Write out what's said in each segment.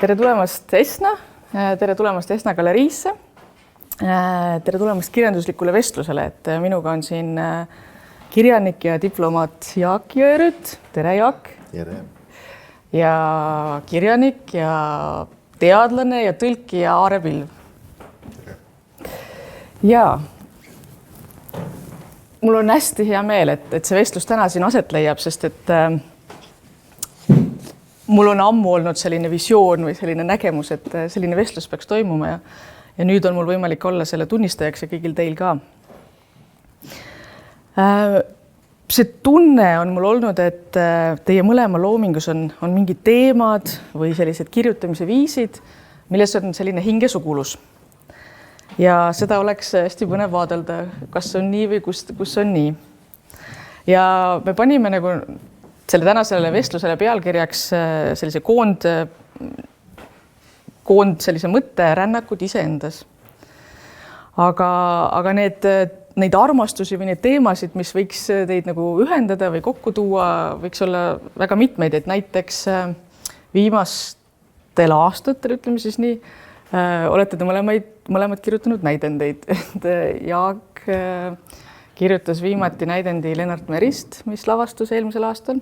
Tere tulemast Esna, tere tulemast Esna galeriisse, tere tulemast kirjanduslikule vestlusele, et minuga on siin kirjanik ja diplomaat Jaak Jõerüüt. Tere, Jaak! Tere! Ja kirjanik ja teadlane ja tõlkija Aare Pilv. Tere! Ja mul on hästi hea meel, et see vestlus täna siin aset leiab, sest et mul on ammu olnud selline visioon või selline nägemus, et selline vestlus peaks toimuma ja nüüd on mul võimalik olla selle tunnistajaks ja kõigil teil ka. See tunne on mul olnud, et teie mõlema loomingus on mingid teemad või sellised kirjutamise viisid, milles on selline hingesugulus. Ja seda oleks hästi põnev vaadelda, kas on nii või kus on nii. Ja me panime nagu selle tänasele vestlusele pealkirjaks sellise koond sellise mõtte rännakud iseendas. Aga neid armastusi või neid teemasid, mis võiks teid nagu ühendada või kokku tuua, võiks olla väga mitmeid, et näiteks viimastel aastatel, ütleme siis nii, olete te mõlemad kirjutanud näidendeid. Jaak kirjutas viimati näidendi Lennart Merist, mis lavastus eelmisel aastal.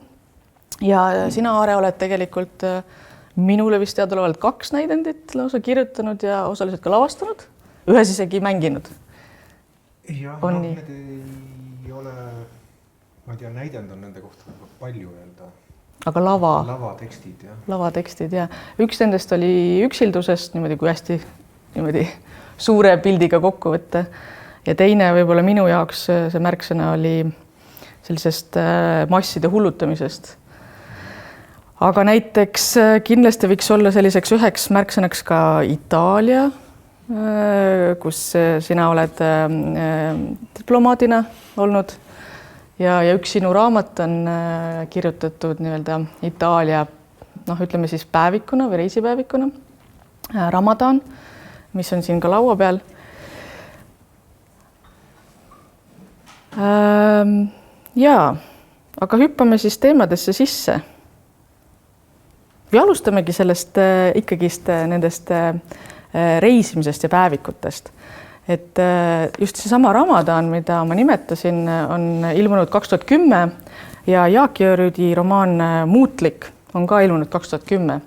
Ja sina, Aare, oled tegelikult minule vist teadolevalt 2 näidendit lausa kirjutanud ja osaliselt ka lavastanud. Ühes isegi mänginud. Jah, need ei ole, ma ei tea, näidend on nende kohta palju öelda. Aga lavatekstid, jah. Lavatekstid, jah. Üks nendest oli üksildusest, niimoodi kui hästi niimoodi suure pildiga kokku võtta. Ja teine võib-olla minu jaoks see märksõna oli sellisest masside hullutamisest. Aga näiteks kindlasti võiks olla selliseks üheks märksõnaks ka Itaalia, kus sina oled diplomaadina olnud. Ja üks sinu raamat on kirjutatud nii-öelda Itaalia, ütleme siis päevikuna või reisipäevikuna, Ramadan, mis on siin ka laua peal. Jaa, aga hüppame siis teemadesse sisse. Või alustamegi sellest ikkagist nendest reisimisest ja päevikutest. Et just seesama Ramadan, mida ma nimetasin, on ilmunud 2010 ja Jaak Jõerüüdi romaan Muutlik on ka ilmunud 2010.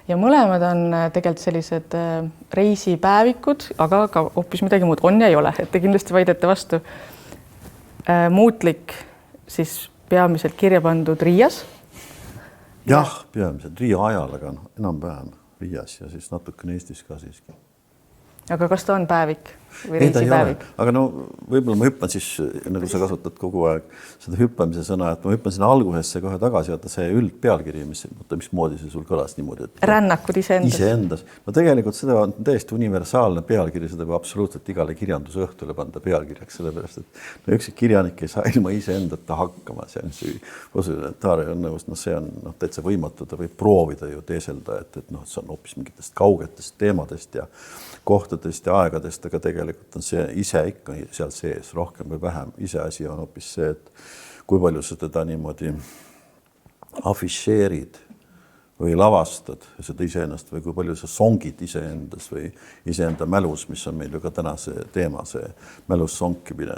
Ja mõlemad on tegelikult sellised reisipäevikud, aga ka hoopis midagi muud on ja ei ole, et te kindlasti vaidete vastu. Muutlik siis peamiselt kirja pandud Riias. Jah, peamiselt Riia ajal, aga enam-vähem Riias ja siis natukene Eestis ka siiski. Aga kas ta on päevik või reisipäevik? Aga võib-olla ma hüppan siis, nagu sa kasutad kogu aeg seda hüppamise sõna, et ma hüppan sinna algusesse kohe tagasi, vaata see üldpealkiri, mismoodi see sul kõlas niimoodi. Rännakud iseendas. No tegelikult seda on täiesti universaalne pealkiri, seda võib absoluutselt igale kirjandusõhtule panda pealkirjaks, sellepärast, et üks kirjanik ei saa ilma iseendata hakkama, see on Taare on nõus, see on täitsa võimatu, ta võib proovida ju teeselda, et see on hoopis mingitest kaugetest teemadest ja kohtadest ja aegadest, aga tegelikult on see ise ikka seal sees, rohkem või vähem. Ise asi on hoopis see, et kui palju sa teda niimoodi afišeerid või lavastad seda iseennast või kui palju sa songid iseendas või iseenda mälus, mis on meil ju ka täna see teema, see mälus sonkimine,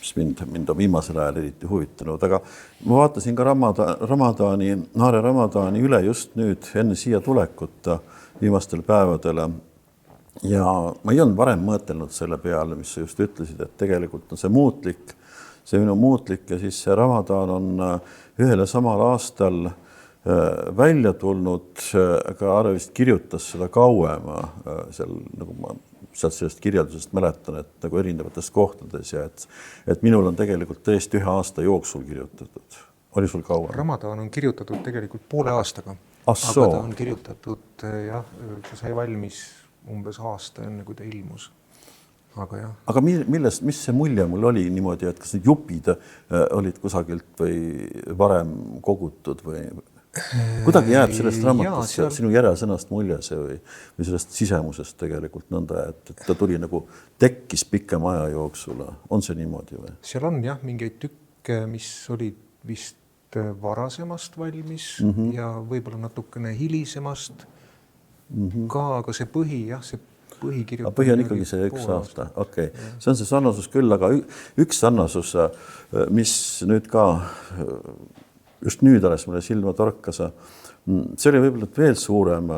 mis mind on viimasel ajal eriti huvitanud. Aga ma vaatasin ka Naare Ramadani üle just nüüd enne siia tulekut viimastel päevadele. Ja ma ei olnud varem mõtelnud selle peale, mis sa just ütlesid, et tegelikult on see minu muutlik ja siis see Ramadan on ühele samal aastal välja tulnud, aga Aare vist kirjutas seda kauem seal, nagu ma sealt sellest kirjeldusest mäletan, et nagu erinevates kohtades ja et minul on tegelikult tõesti 1 aasta jooksul kirjutatud. Oli sul kauem? Ramadan on kirjutatud tegelikult poole aastaga, aga ta on kirjutatud, ta sai valmis umbes aasta enne, kui ta ilmus. Aga mis see mulje mul oli niimoodi, et kas need jupid olid kusagilt või varem kogutud või kuidagi jääb sellest raamatust sinu järelsõnast mulje see või sellest sisemusest tegelikult nõnda, et ta tuli nagu tekkis pikem aja jooksul. On see niimoodi või? Seal on jah mingeid tükke, mis olid vist varasemast valmis ja võib-olla natukene hilisemast ka, aga see põhi, jah, see põhikirjutamine. Põhi on ikkagi see 1 aasta, okei. See on see sarnasus küll, aga üks sarnasus, mis nüüd ka just nüüd alles mulle silma torkas, see oli võib-olla veel suurem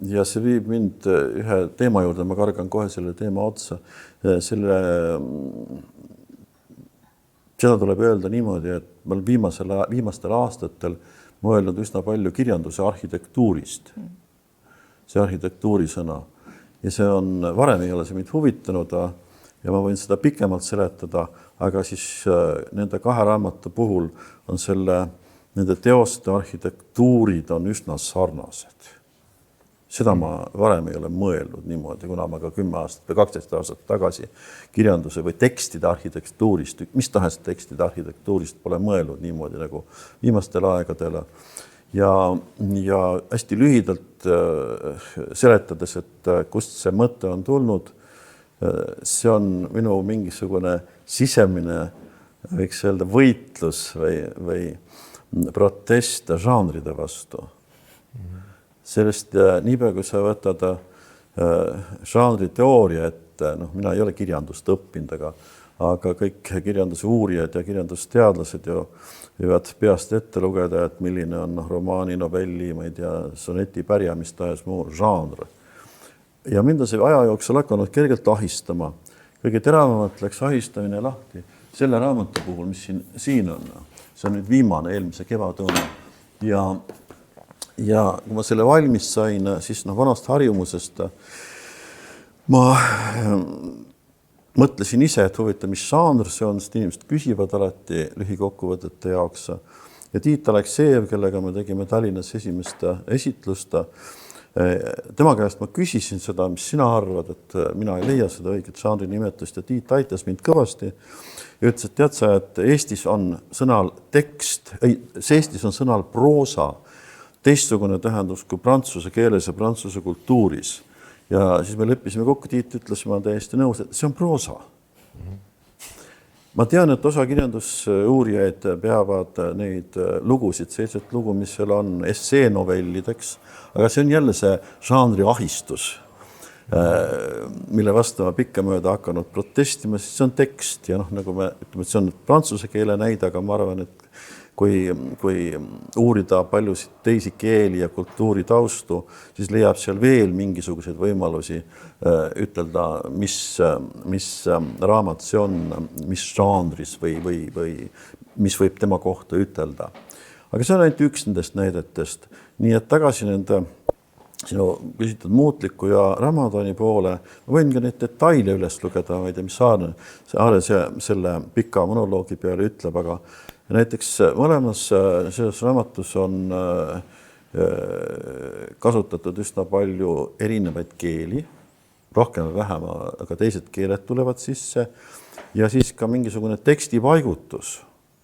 ja see viib mind ühe teema juurde, ma kargan kohe selle teema otsa. Seda tuleb öelda niimoodi, et ma olen viimastel aastatel mõelnud üsna palju kirjanduse arhitektuurist. See arhitektuuri sõna. Ja see on, varem ei ole see mind huvitanud ja ma võin seda pikemalt seletada, aga siis nende 2 raamatu puhul on nende teoste arhitektuurid on üsna sarnased. Seda ma varem ei ole mõelnud niimoodi, kuna ma ka 10 aastat või 12 aastat tagasi kirjanduse või tekstide arhitektuurist, mis tahes tekstide arhitektuurist pole mõelnud niimoodi nagu viimastel aegadel. Ja hästi lühidalt seletades, et kust see mõte on tulnud, see on minu mingisugune sisemine, võiks öelda, võitlus või protest žanride vastu. Sellest niipea, kui sa võtad žanriteooria, et mina ei ole kirjandust õppinud, aga kõik kirjanduse uurijad ja kirjandusteadlased ju võivad peast ette lugeda, et milline on romaani, novelli, ma ei tea, soneti pärja, mis tahes muu žanr. Ja mind on see aja jooksul hakanud kergelt ahistama. Kõige teravamalt läks ahistamine lahti selle raamatu puhul, mis siin on. See on nüüd viimane eelmise kevadõuna. Ja kui ma selle valmis sain, siis vanast harjumusest ma mõtlesin ise, et huvitav, mis žanr see on, sest inimesed küsivad alati lühikokkuvõtete jaoks. Ja Tiit Aleksejev, kellega me tegime Tallinnas esimest esitlust, tema käest ma küsisin seda, mis sina arvad, et mina ei leia seda õiget žanri nimetust ja Tiit aitas mind kõvasti. Ja ütles, et tead sa, et Eestis on sõnal tekst, Eestis on sõnal proosa teistsugune tähendus kui prantsuse keeles ja prantsuse kultuuris. Ja siis me leppisime kokku, Tiit ütles, ma täiesti nõus, et see on proosa. Ma tean, et osa kirjandusuurijaid peavad neid lugusid, 7 lugu, mis seal on esseenovellideks, aga see on jälle see žanri ahistus, mille vastu ma pikkamööda hakanud protestima, siis see on tekst ja nagu me ütleme, et see on prantsuse keele näide, aga ma arvan, et kui uurida paljusid teisi keeli ja kultuuri taustu, siis leiab seal veel mingisuguseid võimalusi ütelda, mis raamat see on, mis žanris või mis võib tema kohta ütelda. Aga see on ainult üks nendest näidetest. Nii et tagasi nende sinu küsitud muutliku ja Ramadani poole, ma võin ka neid detaile üles lugeda, ma ei tea, mis Aare selle pika monoloogi peale ütleb, aga näiteks mõlemas selles raamatus on kasutatud üsna palju erinevaid keeli, rohkem või vähem, aga teised keeled tulevad sisse ja siis ka mingisugune tekstipaigutus.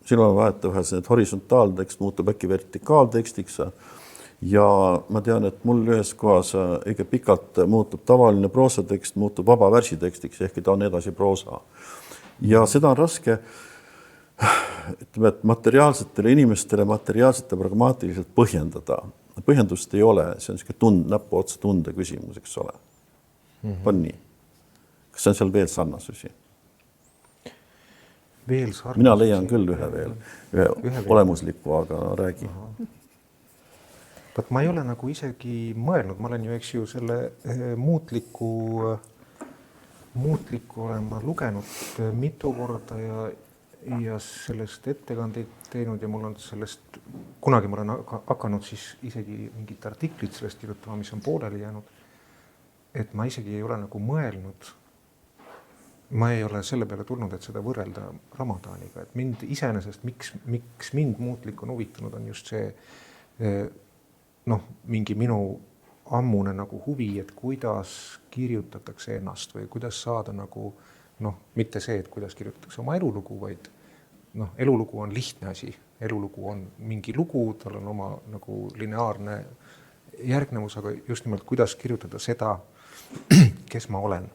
Siin on vahetevahel see horisontaaltekst muutub äkki vertikaaltekstiks ja ma tean, et mul ühes kohas õige pikalt muutub tavaline proosatekst, muutub vaba värsitekstiks, ehkki ta on edasi proosa. Ja seda on raske ütleme, et materiaalsetele inimestele materiaalsete pragmaatiliselt põhjendada. Põhjendust ei ole, see on selline näpu otsa tunde küsimus, eks ole. On nii. Kas see on seal veel sarnasusi? Veel sarnasusi? Mina leian küll ühe olemusliku, aga räägi. Ma ei ole nagu isegi mõelnud, ma olen ju, eks ju, selle muutliku olen ma lugenud mitu korda ja sellest ettekandeid teinud ja mul on sellest, kunagi ma olen hakanud siis isegi mingit artiklit sellest kirjutama, mis on pooleli jäänud, et ma isegi ei ole nagu mõelnud, ma ei ole selle peale tulnud, et seda võrrelda Ramadaniga, et mind iseenesest, miks mind muutlik on huvitanud, on just see mingi minu ammune nagu huvi, et kuidas kirjutatakse ennast või kuidas saada nagu mitte see, et kuidas kirjutatakse oma elulugu, vaid elulugu on lihtne asi. Elulugu on mingi lugu, tal on oma nagu lineaarne järgnevus, aga just nimelt, kuidas kirjutada seda, kes ma olen.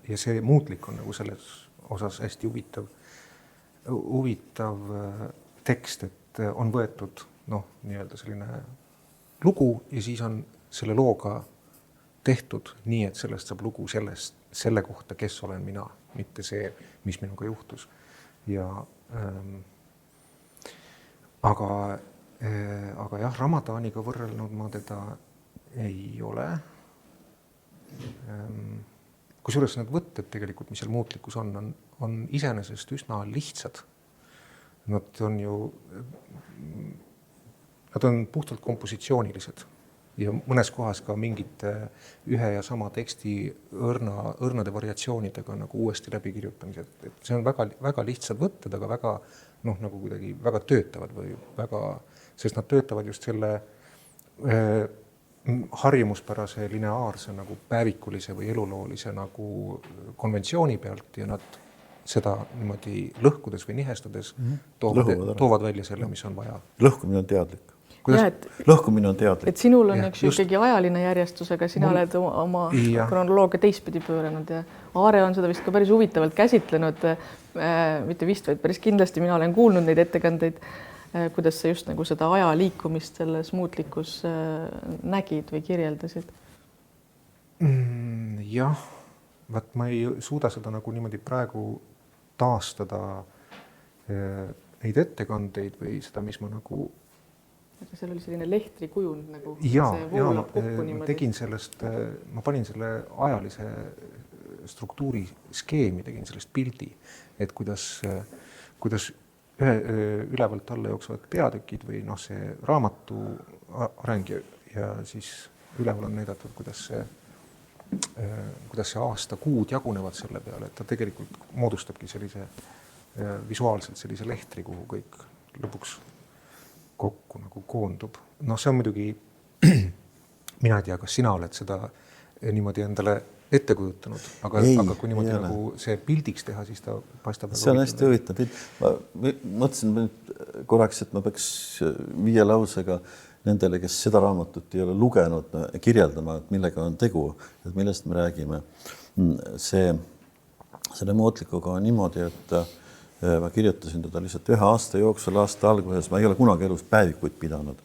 Ja see muutlik on nagu selles osas hästi huvitav tekst, et on võetud nii-öelda selline lugu ja siis on selle looga tehtud nii, et sellest saab lugu selle kohta, kes olen mina, mitte see, mis minuga juhtus. Ja aga jah, Ramadaaniga võrrelnud ma teda ei ole. Kusjuures need võtted tegelikult, mis seal muutlikkus on iseenesest üsna lihtsad. Nad on puhtalt kompositsioonilised ja mõnes kohas ka mingid ühe ja sama teksti õrnade variatsioonidega nagu uuesti läbikirjutamised. Et see on väga, väga lihtsad võtted, aga väga, nagu kuidagi väga töötavad või väga, sest nad töötavad just selle harjumuspärase lineaarse nagu päevikulise või eluloolise nagu konventsiooni pealt ja nad seda niimoodi lõhkudes või nihestades toovad välja selle, mis on vaja. Lõhkumine on teadlik. Lõhkumine on teadlik. Et sinul on üks ikkagi ajaline järjestus, aga sina oled oma kronoloogia teistpidi pööranud ja Aare on seda vist ka päris huvitavalt käsitlenud, mitte vist, vaid päris kindlasti mina olen kuulnud neid ettekandeid, kuidas sa just nagu seda aja liikumist selles muutlikus nägid või kirjeldasid? Jah, ma ei suuda seda nagu niimoodi praegu taastada neid ettekandeid või seda, mis ma nagu seal oli selline lehtri kujund nagu ma tegin sellest, ma panin selle ajalise struktuuri skeemi, tegin sellest pildi, et kuidas ülevalt alla jooksvad peatükid või see raamatu areng ja siis üleval on näidatud, kuidas see aasta kuud jagunevad selle peale, et ta tegelikult moodustabki sellise visuaalselt sellise lehtri, kuhu kõik lõpuks kokku nagu koondub. See on muidugi, mina ei tea, kas sina oled seda niimoodi endale ette kujutanud, aga kui niimoodi nagu see pildiks teha, siis ta paistab. See on hästi huvitav. Ma mõtlesin korraks, et ma peaks 5 lausega nendele, kes seda raamatut ei ole lugenud, kirjeldama, et millega on tegu, et millest me räägime. Selle mootlikuga on niimoodi, et ma kirjutasin teda lihtsalt 1 aasta jooksul, aasta alguses, ma ei ole kunagi elus päevikuid pidanud,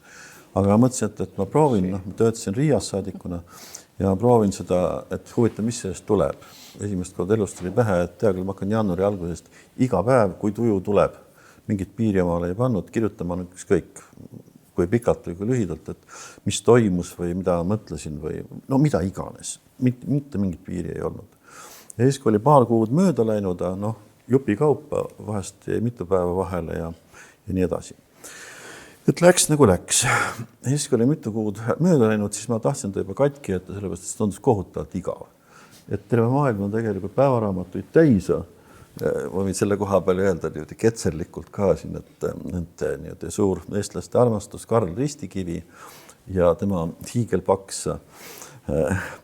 aga mõtlesin, et ma proovin, ma töötasin Riias saadikuna ja ma proovin seda, et huvitav, mis sellest tuleb. Esimest korda elust tuli pähe, et küll ma hakkan jaanuari algusest iga päev, kui tuju tuleb, mingit piiri omale ei pannud, kirjutama ükskõik, kui pikalt või kui lühidalt, et mis toimus või mida mõtlesin või mida iganes, mitte mingit piiri ei olnud. Ja siis, kui oli paar kuud mööda läinud, jupi kaupa, vahest mitu päeva vahele ja nii edasi. Et läks nagu läks. Ja siis, kui oli mitu kuud mööda läinud, siis ma tahtsin ta juba katki jätta, sellepärast, et see tundus kohutavalt igav. Et terve maailm on tegelikult päevaraamatuid täis. Ma võin selle koha peale öelda ketserlikult ka siin, et suur eestlaste armastus Karl Ristikivi ja tema hiigelpaks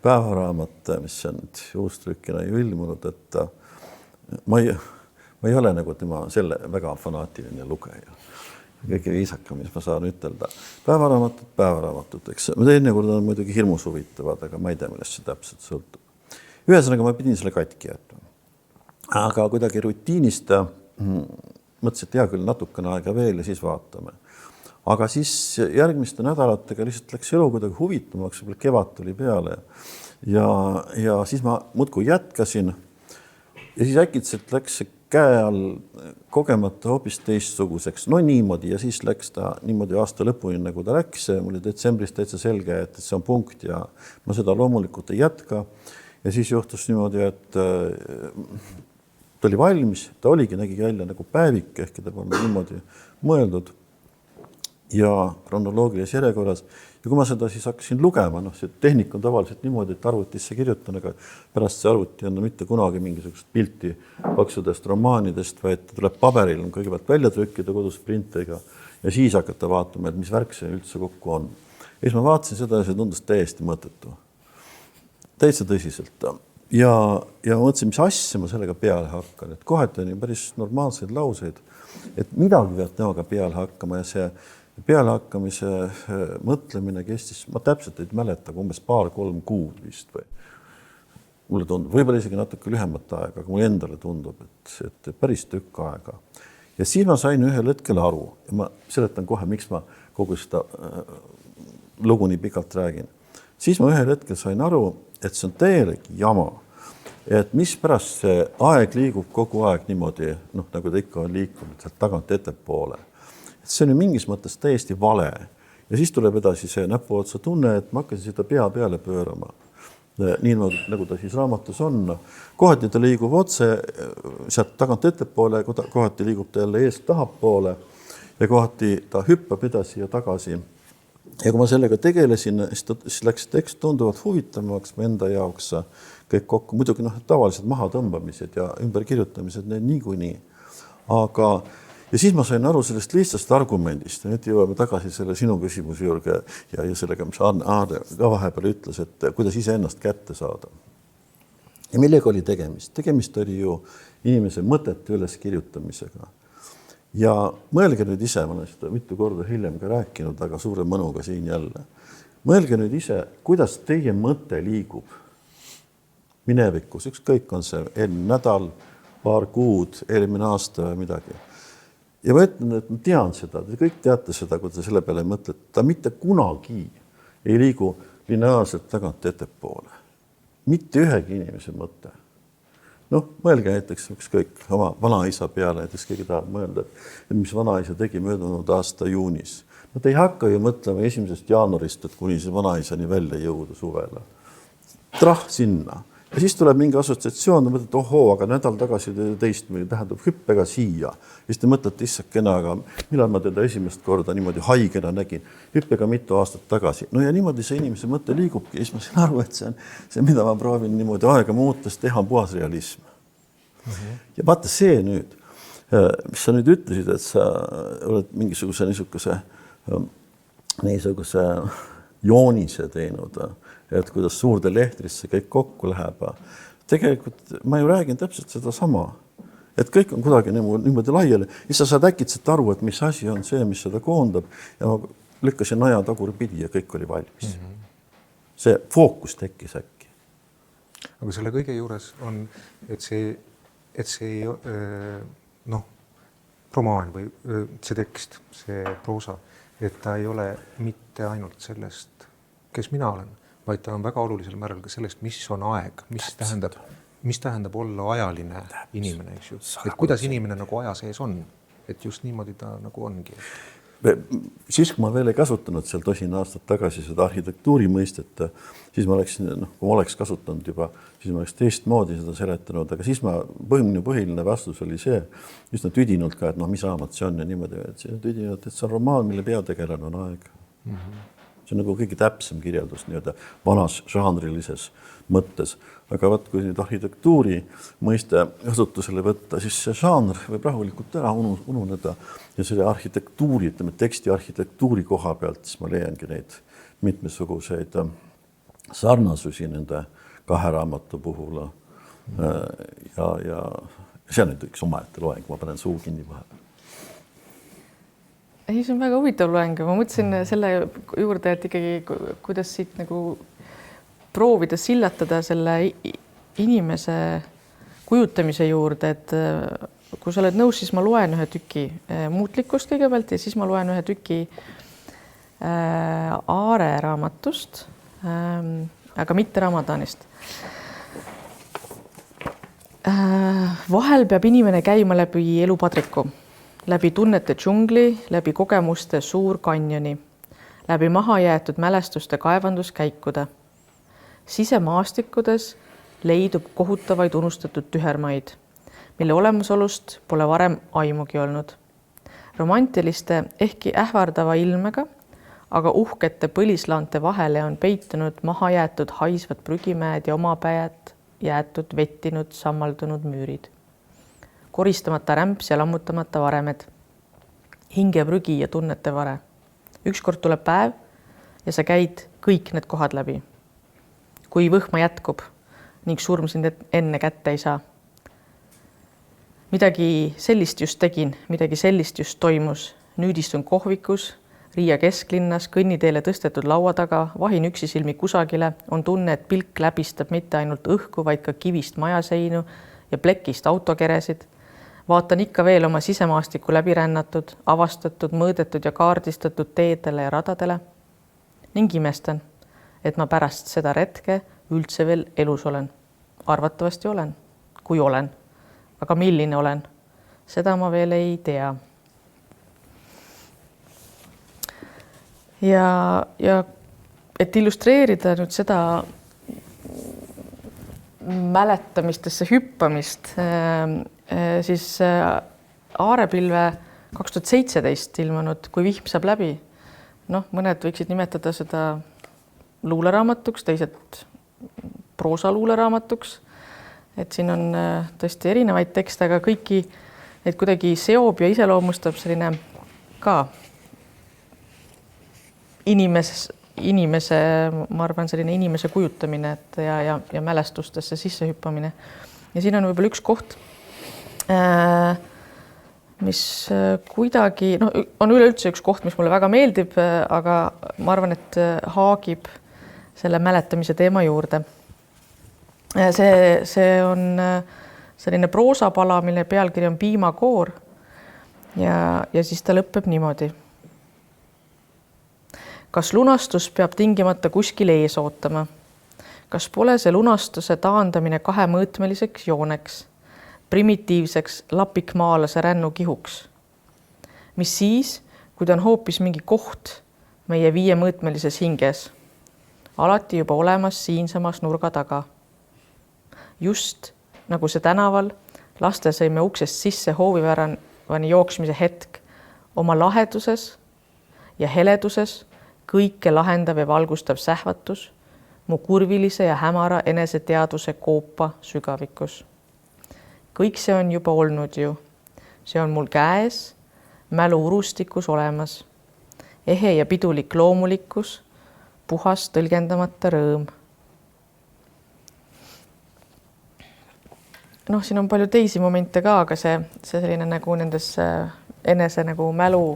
päevaraamat, mis on uustrükkina ju ilmunud, et ma ei ole nagu tema selle väga fanaatiline lugeja. Kõige viisakam, mis ma saan ütelda. Päevaraamatut, eks. Teinekord on muidugi hirmus huvitavad, aga ma ei tea, millest see täpselt sõltub. Ühesõnaga, ma pidin selle katki jätma. Aga kuidagi rutiinist mõtlesin, et hea küll natukene aega veel ja siis vaatame. Aga siis järgmiste nädalatega lihtsalt läks elu kuidagi huvitavamaks, kevad tuli peale. Ja siis ma muudkui jätkasin. Ja siis äkitselt läks see käe all kogemata hoopis teistsuguseks. Niimoodi ja siis läks ta niimoodi aasta lõpuni, nagu ta läks. Mul oli detsembris täitsa selge, et see on punkt ja ma seda loomulikult ei jätka. Ja siis juhtus niimoodi, et ta oli valmis, ta nägi välja nagu päevik, ehk ta polnud niimoodi mõeldud ja kronoloogilises järjekorras. Ja kui ma seda siis hakkasin lugema, see tehnik on tavaliselt niimoodi, et arvutisse kirjutan, aga pärast see arvuti on mitte kunagi mingisugust pilti paksudest romaanidest, vaid tuleb paberil kõigepealt välja trükkida kodus printeriga ja siis hakata vaatama, et mis värk see üldse kokku on. Ja siis ma vaatasin seda ja see tundus täiesti mõttetu. Täitsa tõsiselt. Ja mõtlesin, mis asja ma sellega peale hakkan, et kohati on päris normaalseid lauseid, et midagi peab temaga peale hakkama ja see pealehakkamise mõtlemine kestis, ma täpselt ei mäleta, umbes 2-3 kuud vist või. Mulle tundub, võib-olla isegi natuke lühemat aega, aga mulle endale tundub, et päris tükk aega. Ja siis ma sain ühel hetkel aru ja ma seletan kohe, miks ma kogu seda lugu nii pikalt räägin. Siis ma ühel hetkel sain aru, et see on täielik jama. Et mispärast see aeg liigub kogu aeg niimoodi, nagu ta ikka on liikunud, sealt tagant ettepoole. Et see on ju mingis mõttes täiesti vale. Ja siis tuleb edasi see näpuotsa tunne, et ma hakkasin seda pea peale pöörama. Nii nagu ta siis raamatus on. Kohati ta liigub otse sealt tagant ettepoole, kohati liigub ta jälle eest tahapoole ja kohati ta hüppab edasi ja tagasi. Ja kui ma sellega tegelesin, siis läks tekst tunduvalt huvitavamaks me enda jaoks kõik kokku. Muidugi tavalised mahatõmbamised ja ümberkirjutamised need niikuinii. Aga ja siis ma sain aru sellest lihtsast argumendist. Nüüd jõuame tagasi selle sinu küsimuse juurde ja sellega, mis Aade ka vahepeal ütles, et kuidas ise ennast kätte saada. Ja millega oli tegemist? Tegemist oli ju inimese mõtete üles kirjutamisega. Ja mõelge nüüd ise, ma olen seda mitu korda hiljem ka rääkinud, aga suure mõnuga siin jälle. Mõelge nüüd ise, kuidas teie mõte liigub minevikus. Ükskõik on see eelmine nädal, paar kuud, eelmine aasta või midagi. Ja ma ütlen, et ma tean seda, te kõik teate seda, kui te selle peale mõtlete, ta mitte kunagi ei liigu lineaarselt tagant ettepoole. Mitte ühegi inimese mõte. Mõelge näiteks ükskõik oma vanaisa peale, näiteks keegi tahab mõelda, et mis vanaisa tegi möödunud aasta juunis. Te ei hakka ju mõtlema 1. jaanuarist, et kuni see vanaisani välja jõuda suvela. Trah sinna. Ja siis tuleb mingi assotsiatsioon, te mõtlete, ohoo, aga nädal tagasi teistmine tähendab hüppega siia. Ja siis te mõtlete issakene, aga millal ma teda esimest korda niimoodi haigena nägin, hüppega mitu aastat tagasi. Ja niimoodi see inimese mõte liigubki. Ja siis ma sain aru, et see, mida ma proovin niimoodi aega muutas, teha puhas realism. Ja vaata see nüüd, mis sa nüüd ütlesid, et sa oled mingisuguse niisuguse joonise teinud, et kuidas suurde lehtrisse kõik kokku läheb. Tegelikult ma ju räägin täpselt seda sama, et kõik on kuidagi niimoodi laiali. Ja sa saad äkitselt aru, et mis asi on see, mis seda koondab. Ja ma lükkasin aja tagurpidi ja kõik oli valmis. See fookus tekkis äkki. Aga selle kõige juures on, et see romaan või see tekst, see proosa, et ta ei ole mitte ainult sellest, kes mina olen, vaid ta on väga olulisel määral ka sellest, mis on aeg, mis tähendab olla ajaline inimene, eks ju. Et kuidas inimene nagu aja sees on, et just niimoodi ta nagu ongi. Siis, kui ma veel ei kasutanud seal tosin aastat tagasi seda arhitektuuri mõistet, siis ma oleksin, kui ma oleks kasutanud juba, siis ma oleks teistmoodi seda seletanud, aga siis põhiline vastus oli see, just nad tüdinud ka, et mis raamat see on ja niimoodi, et see on romaan, mille peategelane on aeg. See on nagu kõige täpsem kirjeldus vanas žanrilises mõttes. Aga kui nüüd arhitektuuri mõiste kasutusele võtta, siis see žanr võib rahulikult ära ununeda ja selle arhitektuuri, teksti arhitektuuri koha pealt, siis ma leiangi neid mitmesuguseid sarnasusi nende kahe raamatu puhul. Ja see on nüüd üks omaette loeng, ma panen suu kinni vahel. Ei, see on väga huvitav loeng. Ma mõtlesin selle juurde, et ikkagi kuidas siit nagu proovida sillatada selle inimese kujutamise juurde, et kui sa oled nõus, siis ma loen ühe tüki muutlikkust kõigepealt ja siis ma loen ühe tüki Aare raamatust, aga mitte Ramadanist. Vahel peab inimene käima läbi elupadriku, läbi tunnete džungli, läbi kogemuste suur kanjoni, läbi mahajäetud mälestuste kaevanduskäikude. Sisemaastikudes leidub kohutavaid unustatud tühermaid, mille olemasolust pole varem aimugi olnud. Romantiliste ehkki ähvardava ilmega, aga uhkete põlislaante vahele on peitunud mahajäetud haisvad prügimäed ja omapäed jäetud vettinud sammaldunud müürid. Koristamata rämps ja lammutamata varemed, hinge prügi ja tunnete vare. Ükskord tuleb päev ja sa käid kõik need kohad läbi. Kui võhma jätkub ning surm sind enne kätte ei saa. Midagi sellist just tegin, midagi sellist just toimus. Nüüd istun kohvikus, Riia kesklinnas, kõnniteele tõstetud laua taga, vahin üksisilmi kusagile, on tunne, et pilk läbistab mitte ainult õhku, vaid ka kivist majaseinu ja plekist autokeresid. Vaatan ikka veel oma sisemaastiku läbirännatud, avastatud, mõõdetud ja kaardistatud teedele ja radadele. ning imestan, et ma pärast seda retke üldse veel elus olen. Arvatavasti olen, kui olen, aga milline olen, seda ma veel ei tea. Ja et illustreerida nüüd seda mäletamistesse hüppamist, siis Aarepilve 2017 ilmunud Kui vihm saab läbi. Mõned võiksid nimetada seda luuleraamatuks, teised proosaluuleraamatuks. Et siin on tõesti erinevaid tekste, aga kõiki neid kuidagi seob ja iseloomustab selline ka inimese, ma arvan, selline inimese kujutamine ja mälestustesse sisse hüppamine. Ja siin on võib-olla üks koht, mis kuidagi, on üleüldse üks koht, mis mulle väga meeldib, aga ma arvan, et haagib selle mäletamise teema juurde. See on selline proosapala, mille pealkiri on Piimakoor ja siis ta lõpeb niimoodi. Kas lunastus peab tingimata kuskil ees ootama? Kas pole see lunastuse taandamine kahemõõtmeliseks jooneks, primitiivseks lapikmaalase rännukihuks? Mis siis, kui ta on hoopis mingi koht meie viiemõõtmelises hinges, alati juba olemas siinsamas nurga taga? Just nagu see tänaval laste sõime uksest sisse hoovivärani jooksmise hetk oma laheduses ja heleduses kõike lahendav ja valgustav sähvatus mu kurvilise ja hämara eneseteaduse koopa sügavikus. Kõik see on juba olnud ju. See on mul käes, mälu urustikus olemas. Ehe ja pidulik loomulikkus, puhas tõlgendamata rõõm. Siin on palju teisi momente ka, aga see selline nagu nendes enese nagu mälu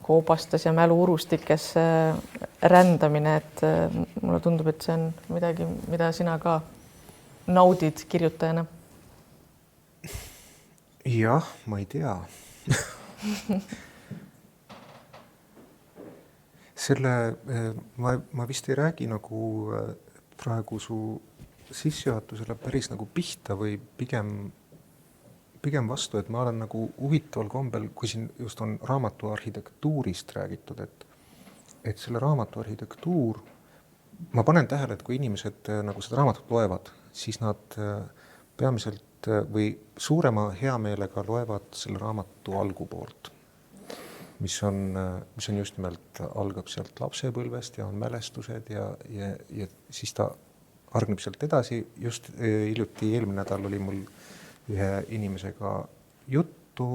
koobastes ja mälu urustikes rändamine, et mulle tundub, et see on midagi, mida sina ka naudid kirjutajana. Jah, ma ei tea. Ma vist ei räägi nagu praegu su sissejuhatusele päris nagu pihta või pigem vastu, et ma olen nagu huvitaval kombel, kui siin just on raamatu arhitektuurist räägitud, et selle raamatu arhitektuur, ma panen tähele, et kui inimesed nagu seda raamatut loevad, siis nad peamiselt või suurema heameelega loevad selle raamatu algupoolt, mis on just nimelt, algab sealt lapsepõlvest ja on mälestused ja siis ta argneb sealt edasi. Just hiljuti eelmine nädal oli mul ühe inimesega juttu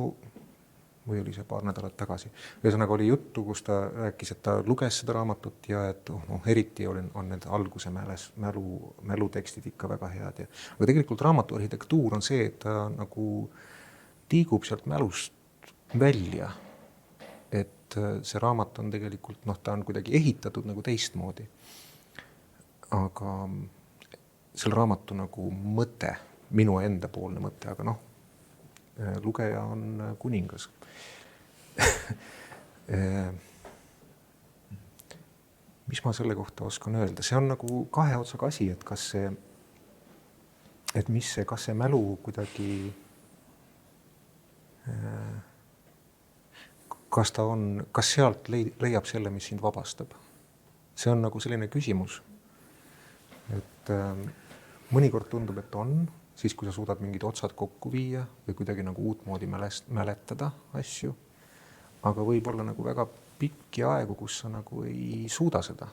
või oli see paar nädalat tagasi. Ühesõnaga oli juttu, kus ta rääkis, et ta luges seda raamatut ja et eriti on need alguse mälutekstid ikka väga head. Aga tegelikult raamatu arhitektuur on see, et ta nagu tiigub sealt mälust välja. Et see raamat on tegelikult, ta on kuidagi ehitatud nagu teistmoodi. Aga selle raamatu nagu mõte, minu enda poolne mõte, aga lugeja on kuningas. Mis ma selle kohta oskan öelda? See on nagu kahe otsaga asi, et kas see mälu kuidagi, kas sealt leiab selle, mis sind vabastab? See on nagu selline küsimus. Et mõnikord tundub, et on, siis kui sa suudad mingid otsad kokku viia või kuidagi nagu uutmoodi mäletada asju, aga võib olla nagu väga pikki aegu, kus sa nagu ei suuda seda.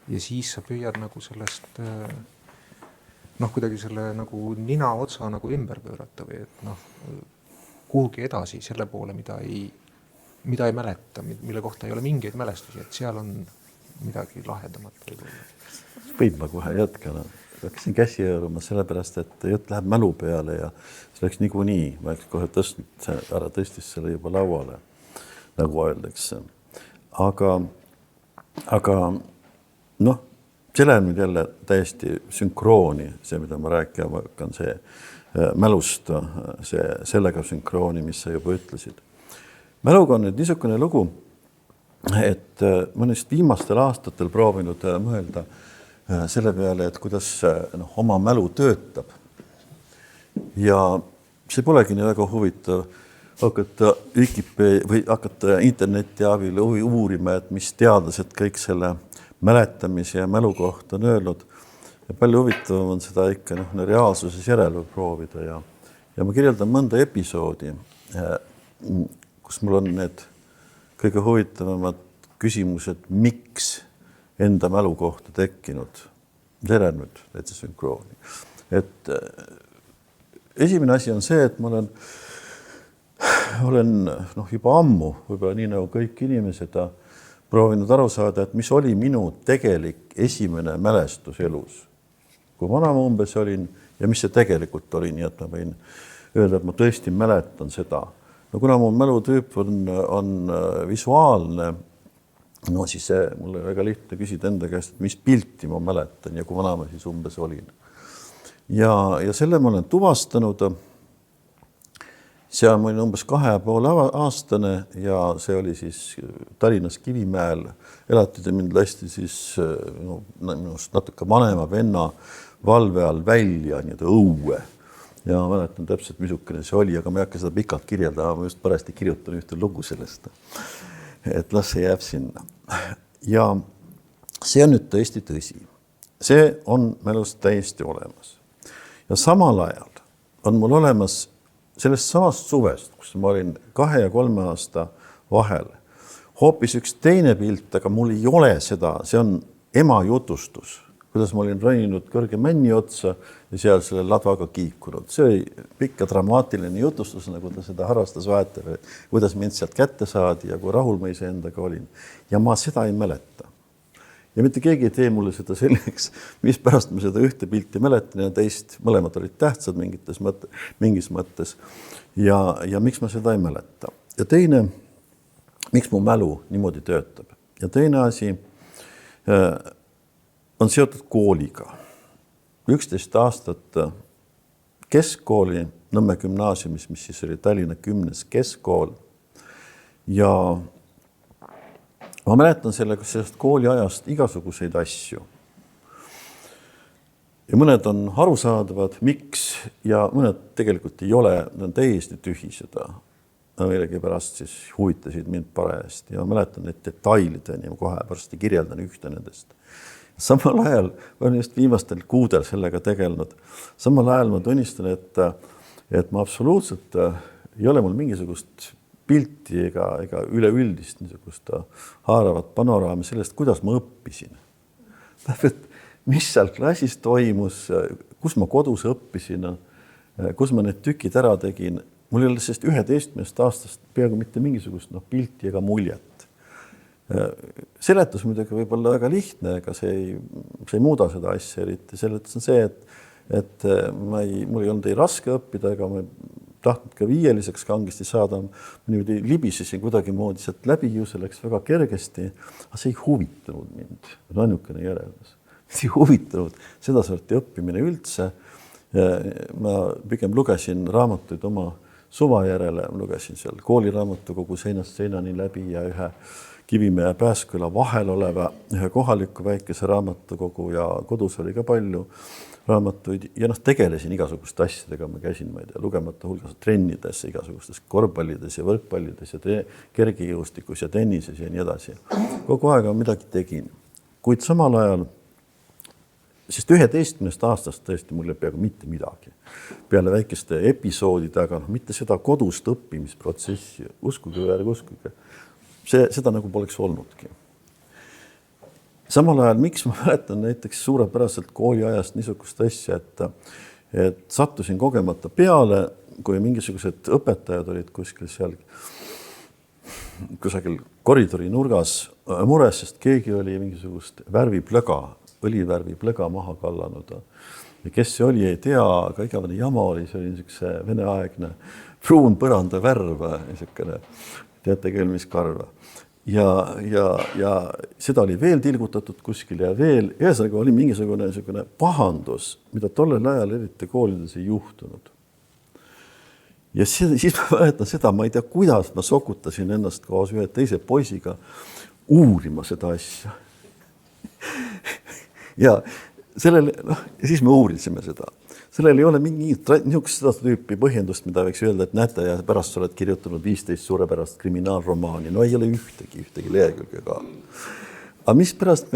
Ja siis sa püüad nagu sellest kuidagi selle nagu nina otsa nagu ümber pöörata või et kuhugi edasi selle poole, mida ei mäleta, mille kohta ei ole mingeid mälestusi, et seal on midagi lahedamat võib-olla. Võib ma kohe jätkana. Hakkasin käsi hõõruma sellepärast, et jutt läheb mälu peale ja see läks niikuinii. Ma kohe tõstis selle juba lauale, nagu öeldakse. Aga see läheb nüüd jälle täiesti sünkrooni, see, mida ma rääkima hakkan, see mälust, sellega sünkrooni, mis sa juba ütlesid. Mäluga on nüüd niisugune lugu, et ma olen just viimastel aastatel proovinud mõelda selle peale, et kuidas oma mälu töötab. Ja see polegi nii väga huvitav hakata või hakata interneti abil uurima, et mis teadlased kõik selle mäletamise ja mälu kohta on öelnud. Ja palju huvitavam on seda ikka reaalsuses järele proovida ja ma kirjeldan mõnda episoodi, kus mul on need kõige huvitavamad küsimused, miks enda mälu kohta tekkinud. Tere nüüd täitsa sünkrooni. Et esimene asi on see, et ma olen juba ammu, võib-olla nii nagu kõik inimesed, proovinud aru saada, et mis oli minu tegelik esimene mälestus elus. Kui vana ma umbes olin ja mis see tegelikult oli, nii et ma võin öelda, et ma tõesti mäletan seda. No kuna mu mälutüüp on visuaalne, no siis mulle väga lihtne küsida enda käest, et mis pilti ma mäletan ja kui vana ma siis umbes olin. Ja selle ma olen tuvastanud. See ma olin umbes 2,5 aastane ja see oli siis Tallinnas Kivimäel. Elatid ja mind lasti siis minust natuke vanema venna valve all välja õue. Ja ma mäletan täpselt, missugune see oli, aga ma ei hakka seda pikalt kirjeldama, ma just parasti kirjutan ühte lugu sellest. Et las see jääb sinna. Ja see on nüüd tõesti tõsi. See on mälus täiesti olemas. Ja samal ajal on mul olemas sellest samast suvest, kus ma olin 2 ja 3 aasta vahel, hoopis üks teine pilt, aga mul ei ole seda, see on ema jutustus, kuidas ma olin roninud kõrge männi otsa ja seal selle ladvaga kiikunud. See oli pikk ja dramaatiline jutustus, nagu ta seda harrastas vahetada, kuidas mind sealt kätte saadi ja kui rahul ma iseendaga olin. Ja ma seda ei mäleta. Ja mitte keegi ei tee mulle seda selleks, mis pärast ma seda ühte pilti mäletan ja teist, mõlemad olid tähtsad mingis mõttes. Ja miks ma seda ei mäleta. Ja teine, miks mu mälu niimoodi töötab. Ja teine asi on seotud kooliga. 11 aastat keskkooli Nõmme gümnaasiumis, mis siis oli Tallinna 10. keskkool. Ja ma mäletan sellest kooliajast igasuguseid asju. Ja mõned on arusaadavad, miks, ja mõned tegelikult ei ole, need on täiesti tühised. Millegi pärast siis huvitasid mind parajasti ja ma mäletan need detailideni ja kohe pärast kirjeldan ühte nendest. Samal ajal, ma olen just viimastel kuudel sellega tegelenud, samal ajal ma tunnistan, et ma absoluutselt ei ole mul mingisugust pilti ega üleüldist niisugust haaravat panoraami sellest, kuidas ma õppisin. Tähendab, mis seal klassis toimus, kus ma kodus õppisin, kus ma need tükid ära tegin. Mul ei ole sellest 11 aastast peaaegu mitte mingisugust pilti ega muljet. Seletus muidugi võib olla väga lihtne, aga see ei muuda seda asja eriti. Seletus on see, et mul ei olnud raske õppida, ega ma tahtnud ka 5-liseks kangesti saada. Ma niimoodi libisesin kuidagi moodi sealt läbi ju, see läks väga kergesti, aga see ei huvitanud mind. Ainukene järeldus. See ei huvitanud seda sorti õppimine üldse. Ma pigem lugesin raamatuid oma suva järele, ma lugesin seal kooliraamatukogu seinast seinani läbi ja ühe Kivimäe ja Pääsküla vahel oleva ühe kohaliku väikese raamatukogu ja kodus oli ka palju raamatuid ja tegelesin igasuguste asjadega, ma käisin lugemata hulgas trennides, igasugustes korvpallides ja võrkpallides ja kergejõustikus ja tennises ja nii edasi. Kogu aeg midagi tegin, kuid samal ajal, sest 11 aastast tõesti mul ei peaaegu mitte midagi. Peale väikeste episoodide, aga mitte seda kodust õppimisprotsessi, uskuge või ärge uskuge. Seda nagu poleks olnudki. Samal ajal, miks ma mäletan näiteks suurepäraselt kooliajast niisugust asja, et sattusin kogemata peale, kui mingisugused õpetajad olid kuskil seal kusagil koridori nurgas mures, sest keegi oli mingisugust õlivärvi plõga maha kallanud. Ja kes see oli, ei tea, aga igavene jama oli, see oli niisuguse veneaegne pruun põranda värv, niisugune, teate küll, mis karv. Ja seda oli veel tilgutatud kuskil ja veel, ühesõnaga oli mingisugune pahandus, mida tollel ajal eriti koolides ei juhtunud. Ja siis ma mäletan seda, ma ei tea, kuidas ma sokutasin ennast koos ühe teise poisiga uurima seda asja. ja sellele, ja siis me uurisime seda. Sellel ei ole mingit niisugust seda tüüpi põhjendust, mida võiks öelda, et näete ja pärast sa oled kirjutanud 15 suurepärast kriminaalromaani. No ei ole ühtegi lehekülge ka. Aga mis pärast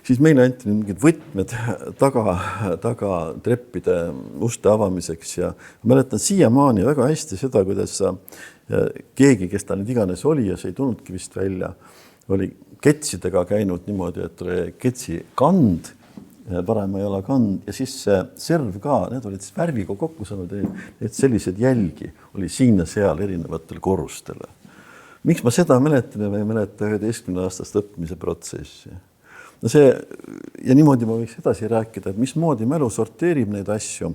siis meile anti mingid võtmed taga treppide uste avamiseks ja mäletan siiamaani väga hästi seda, kuidas keegi, kes ta nüüd iganes oli ja see ei tulnudki vist välja, oli ketsidega käinud niimoodi, et oli ketsi kand, parema jala kand ja siis see serv ka, need olid siis värviga kokku saanud, et sellised jälgi oli siin ja seal erinevatel korrustele. Miks ma seda mäletan ja ma ei mäleta 11-aastast õppimise protsessi? No see, ja niimoodi ma võiks edasi rääkida, et mismoodi mälu sorteerib neid asju.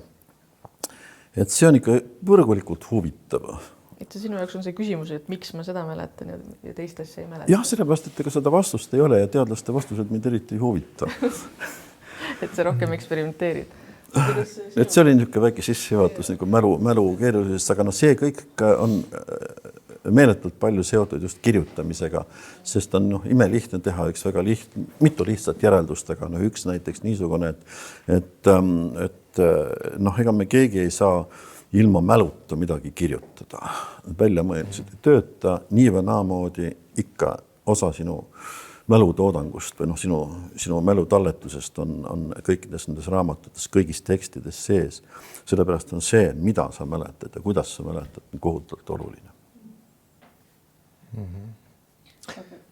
Et see on ikka võrgulikult huvitav. Et see sinu jaoks on see küsimus, et miks ma seda mäletan ja teist asja ei mäleta? Jah, sellepärast, et ega seda vastust ei ole ja teadlaste vastused mind eriti ei huvita. Et sa rohkem eksperimenteerid. Et see oli niisugune väike sissejuhatus nagu mälu keerulisest, aga see kõik on meeletult palju seotud just kirjutamisega, sest on imelihtne teha üks väga mitu lihtsat järeldust, aga üks näiteks niisugune, et ega me keegi ei saa ilma mäluta midagi kirjutada. Väljamõeldused ei tööta, nii või naamoodi ikka osa sinu mälutoodangust või sinu mälutalletusest on kõikides nendes raamatutes, kõigis tekstides sees. Sellepärast on see, mida sa mäletad ja kuidas sa mäletad, kohutavalt oluline.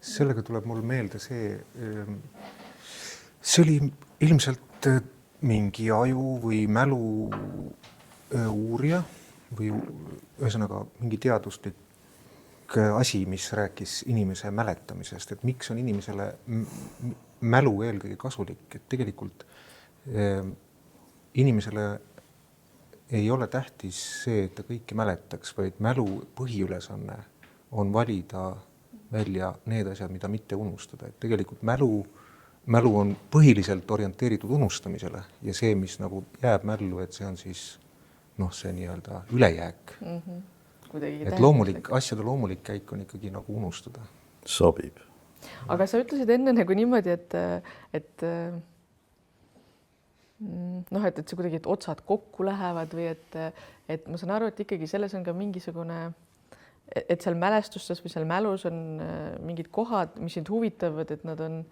Sellega tuleb mul meelde see oli ilmselt mingi aju või mälu uurija või ühesõnaga mingi teaduslik asi, mis rääkis inimese mäletamisest, et miks on inimesele mälu eelkõige kasulik, et tegelikult inimesele ei ole tähtis see, et ta kõiki mäletaks, vaid mälu põhiülesanne on valida välja need asjad, mida mitte unustada. Et tegelikult mälu on põhiliselt orienteeritud unustamisele ja see, mis nagu jääb mällu, et see on siis see nii-öelda ülejääk. Et asjade loomulik käik on ikkagi nagu unustada. Sobib. Aga sa ütlesid enne nagu niimoodi, et see kuidagi, et otsad kokku lähevad või et ma saan aru, et ikkagi selles on ka mingisugune, et seal mälestustes või seal mälus on mingid kohad, mis sind huvitavad, et nad on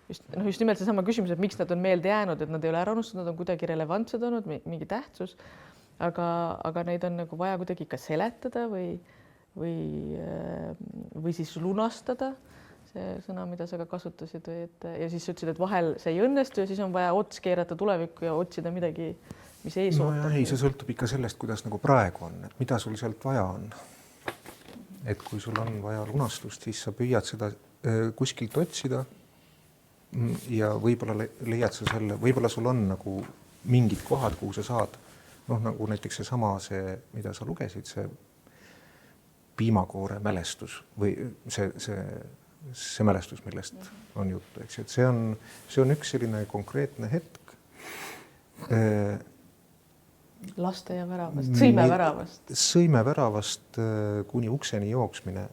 just nimelt seesama küsimus, et miks nad on meelde jäänud, et nad ei ole ära unustatud, nad on kuidagi relevantsed olnud, mingi tähtsus, aga neid on nagu vaja kuidagi ikka seletada või siis lunastada, see sõna, mida sa ka kasutasid ja siis ütlesid, et vahel see ei õnnestu ja siis on vaja ots keerata tulevikku ja otsida midagi, mis ees ootab. Ei, see sõltub ikka sellest, kuidas nagu praegu on, et mida sul sealt vaja on. Et kui sul on vaja lunastust, siis sa püüad seda kuskilt otsida ja võib-olla leiad sa selle, võib-olla sul on nagu mingid kohad, kuhu sa saad, nagu näiteks see, mida sa lugesid, see piimakoore mälestus või see mälestus, millest on juttu, eks, et see on üks selline konkreetne hetk. Laste ja väravast, sõimeväravast kuni ukseni jooksmine,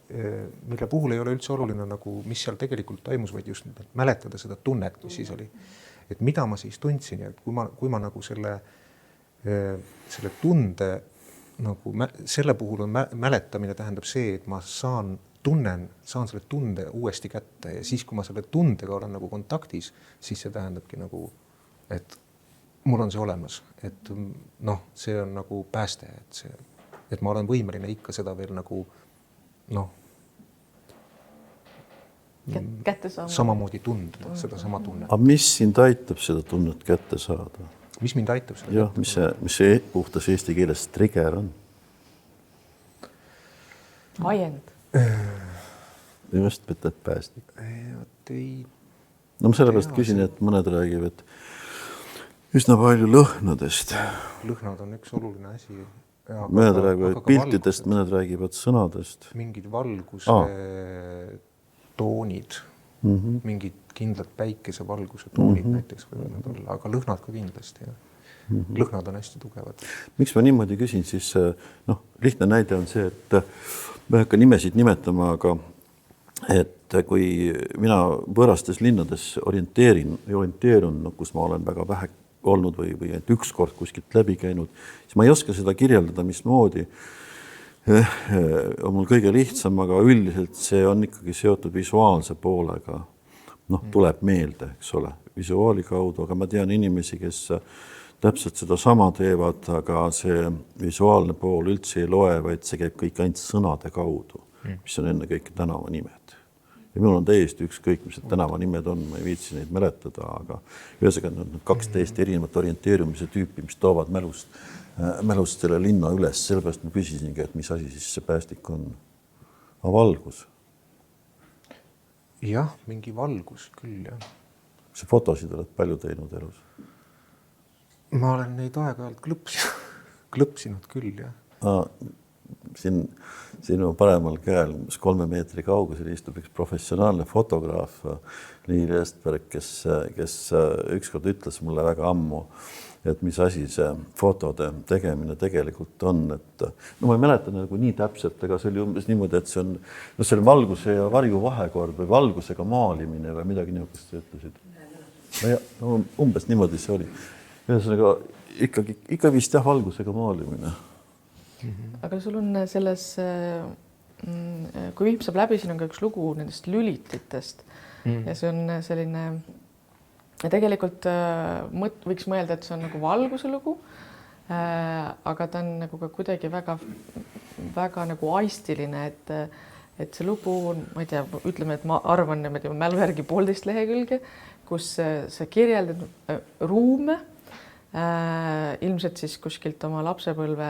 mille puhul ei ole üldse oluline, nagu, mis seal tegelikult taimus, vaid just mäletada seda tunnet, mis siis oli. Et mida ma siis tundsin ja kui ma nagu selle tunde, nagu selle puhul on mäletamine tähendab see, et ma saan selle tunde uuesti kätte ja siis, kui ma selle tundega olen nagu kontaktis, siis see tähendabki nagu, et mul on see olemas, et see on nagu pääste, et ma olen võimeline ikka seda veel nagu kätte saama. Samamoodi tundma, seda sama tunnet. Aga mis sind aitab seda tunnet kätte saada? Mis mind aitab seda? Jah, mis see puhtas eesti keeles trigger on? Ajend. Just võtad päästik. Ei. No ma sellepärast küsin, et mõned räägivad üsna palju lõhnadest. Lõhnad on üks oluline asi. Mõned räägivad piltidest, mõned räägivad sõnadest. Mingid valguse toonid, mingid kindlad päikesevalguse toonid näiteks võivad need olla, aga lõhnad ka kindlasti. Lõhnad on hästi tugevad. Miks ma niimoodi küsin, siis lihtne näide on see, et ma ei hakka nimesid nimetama, aga et kui mina võõrastes linnades orienteerun, kus ma olen väga vähe olnud või et üks kord kuskilt läbi käinud, siis ma ei oska seda kirjeldada, mismoodi on mul kõige lihtsam, aga üldiselt see on ikkagi seotud visuaalse poolega. Tuleb meelde, eks ole, visuaali kaudu, aga ma tean inimesi, kes täpselt seda sama teevad, aga see visuaalne pool üldse ei loe, vaid see käib kõik ainult sõnade kaudu, mis on enne kõik tänavanimed. Ja minul on täiesti ükskõik, mis need tänavanimed on, ma ei viitsi neid mäletada, aga ühesõnaga need 12 erinevat orienteerumise tüüpi, mis toovad mälust selle linna üles, sellepärast ma küsisingi, et mis asi siis see päästik on. Valgus. Jah, mingi valgus küll, jah. See fotosid oled palju teinud elus? Ma olen neid aeg-ajalt klõpsinud küll, jah. Siin sinu paremal käel 3 meetri kaugusel istub üks professionaalne fotograaf Liil Estberg, kes ükskord ütles mulle väga ammu, et mis asi see fotode tegemine tegelikult on. Ma ei mäleta nagu nii täpselt, aga see oli umbes niimoodi, et see on valguse ja varju vahekord või valgusega maalimine või midagi niisugust ütlesid. Umbes niimoodi see oli. Ühesõnaga ikka vist valgusega maalimine. Aga sul on selles, kui Viimsi saab läbi, siin on ka üks lugu nendest lülititest ja see on selline, ja tegelikult võiks mõelda, et see on nagu valguse lugu, aga ta on nagu ka kuidagi väga nagu aistiline, et see lugu on, ma ei tea, ütleme, et ma arvan, ma mälu järgi 1,5 lehekülge, kus sa kirjeldad ruume, ilmselt siis kuskilt oma lapsepõlve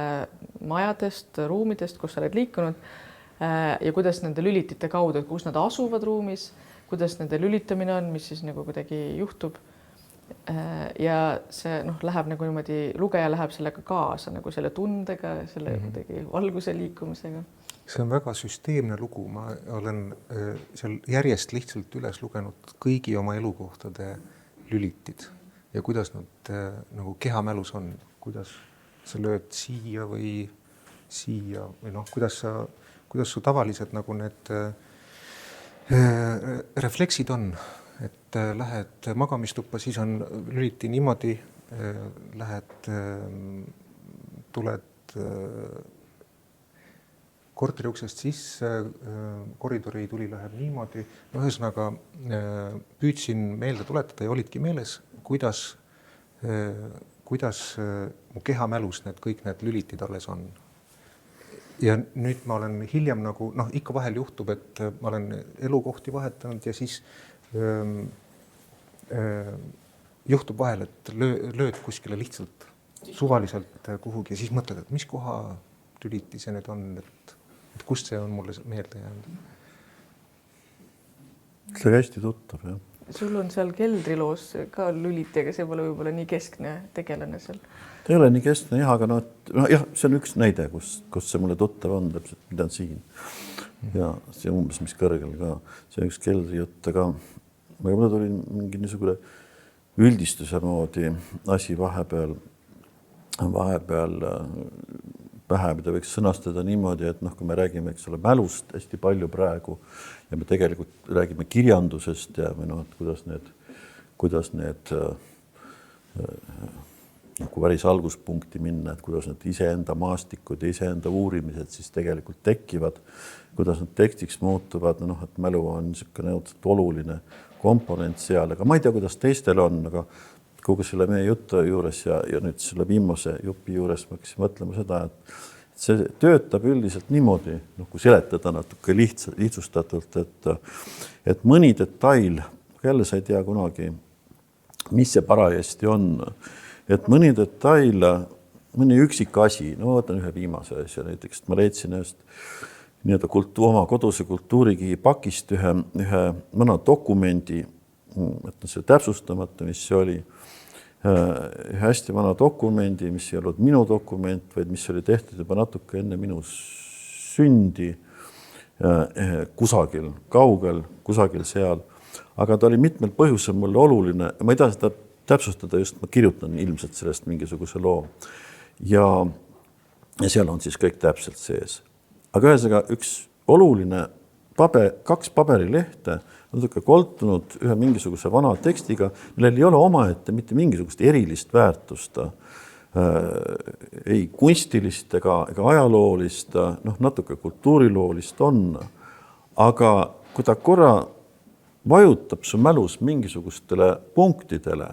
majadest, ruumidest, kus sa oled liikunud ja kuidas nende lülitite kaudu, kus nad asuvad ruumis, kuidas nende lülitamine on, mis siis nagu kuidagi juhtub. Ja see läheb nagu niimoodi, lugeja läheb sellega kaasa nagu selle tundega, selle kuidagi valguse liikumisega. See on väga süsteemne lugu. Ma olen seal järjest lihtsalt üles lugenud kõigi oma elukohtade lülitid. Ja kuidas nad nagu kehamälus on, kuidas sa lööd siia või siia või kuidas su tavalised nagu need refleksid on, et lähed magamistuppa, siis on lüliti niimoodi, tuled korteri uksest sisse, koridori tuli läheb niimoodi. Ühesõnaga püüdsin meelde tuletada ja olidki meeles, kuidas mu kehamälus kõik need lülitid alles on. Ja nüüd ma olen hiljem nagu, ikka vahel juhtub, et ma olen elukohti vahetanud ja siis juhtub vahel, et lööd kuskile lihtsalt suvaliselt kuhugi ja siis mõtled, et mis koha lüliti see nüüd on, et kust see on mulle meelde jäänud. See on hästi tuttav, jah. Sul on seal keldriloos ka lüliti, aga see pole võib-olla nii keskne tegelane seal. Ta ei ole nii keskne, jah, aga see on üks näide, kus see mulle tuttav on, täpselt, mida on siin. Ja see umbes, mis kõrgel ka. See on üks keldrijutt, aga mulle tuli mingi niisugune üldistuse moodi asi vahepeal pähe, mida võiks sõnastada niimoodi, et kui me räägime, eks ole, mälust hästi palju praegu ja me tegelikult räägime kirjandusest ja kuidas need kui päris alguspunkti minna, et kuidas need iseenda maastikud ja iseenda uurimised siis tegelikult tekivad, kuidas need tekstiks muutuvad, et mälu on niisugune oluline komponent seal, aga ma ei tea, kuidas teistel on, aga kogu selle meie jutu juures ja nüüd selle viimase jupi juures ma hakkasin mõtlema seda, et see töötab üldiselt niimoodi, kui seletada natuke lihtsustatult, et mõni detail, jälle sa ei tea kunagi, mis see parajasti on, et mõni detail, mõni üksik asi, võtan ühe viimase asja näiteks, ma leidsin ühest oma koduse kultuurikihi pakist ühe mõna dokumendi, et see täpsustamata, mis see oli, hästi vana dokumendi, mis ei olnud minu dokument, vaid mis oli tehtud juba natuke enne minu sündi kusagil, kaugel, kusagil seal. Aga ta oli mitmel põhjusel mulle oluline. Ma ei taha seda täpsustada, just ma kirjutan ilmselt sellest mingisuguse loo. Ja seal on siis kõik täpselt sees. Aga ühesõnaga üks oluline kaks paberilehte, natuke koltunud ühe mingisuguse vana tekstiga, millel ei ole omaette mitte mingisugust erilist väärtust, ei kunstilist ega ajaloolist, natuke kultuuriloolist on, aga kui ta korra vajutab su mälus mingisugustele punktidele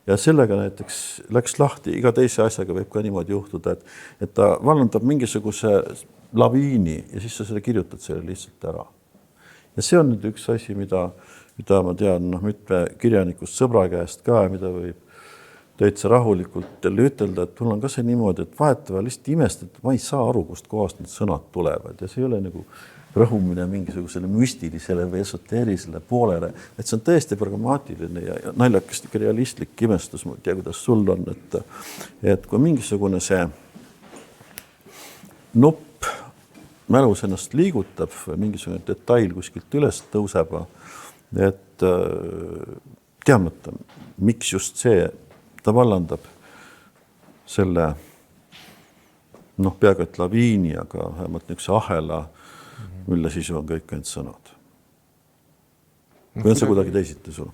ja sellega näiteks läks lahti, iga teise asjaga võib ka niimoodi juhtuda, et ta vallandab mingisuguse laviini ja siis sa selle kirjutad selle lihtsalt ära. Ja see on nüüd üks asi, mida ma tean mitme kirjanikust sõbra käest ka, mida võib täitsa rahulikult ütelda, et mul on ka see niimoodi, et vahetava lihtsalt imest, et ma ei saa aru, kust kohast need sõnad tulevad ja see ei ole nagu rõhumine mingisugusele müstilisele või esoteerilisele poolele, et see on tõesti pragmaatiline ja naljakast realistlik imestus, ma ei tea, kuidas sul on, et kui mingisugune see nupp mälus ennast liigutab või mingisugune detail kuskilt üles tõuseb, et teadmata, miks just see ta vallandab selle peaaegu et laviini, aga vähemalt niisuguse ahela, mille sisu on kõik need sõnad. Või on see kuidagi teisiti sul?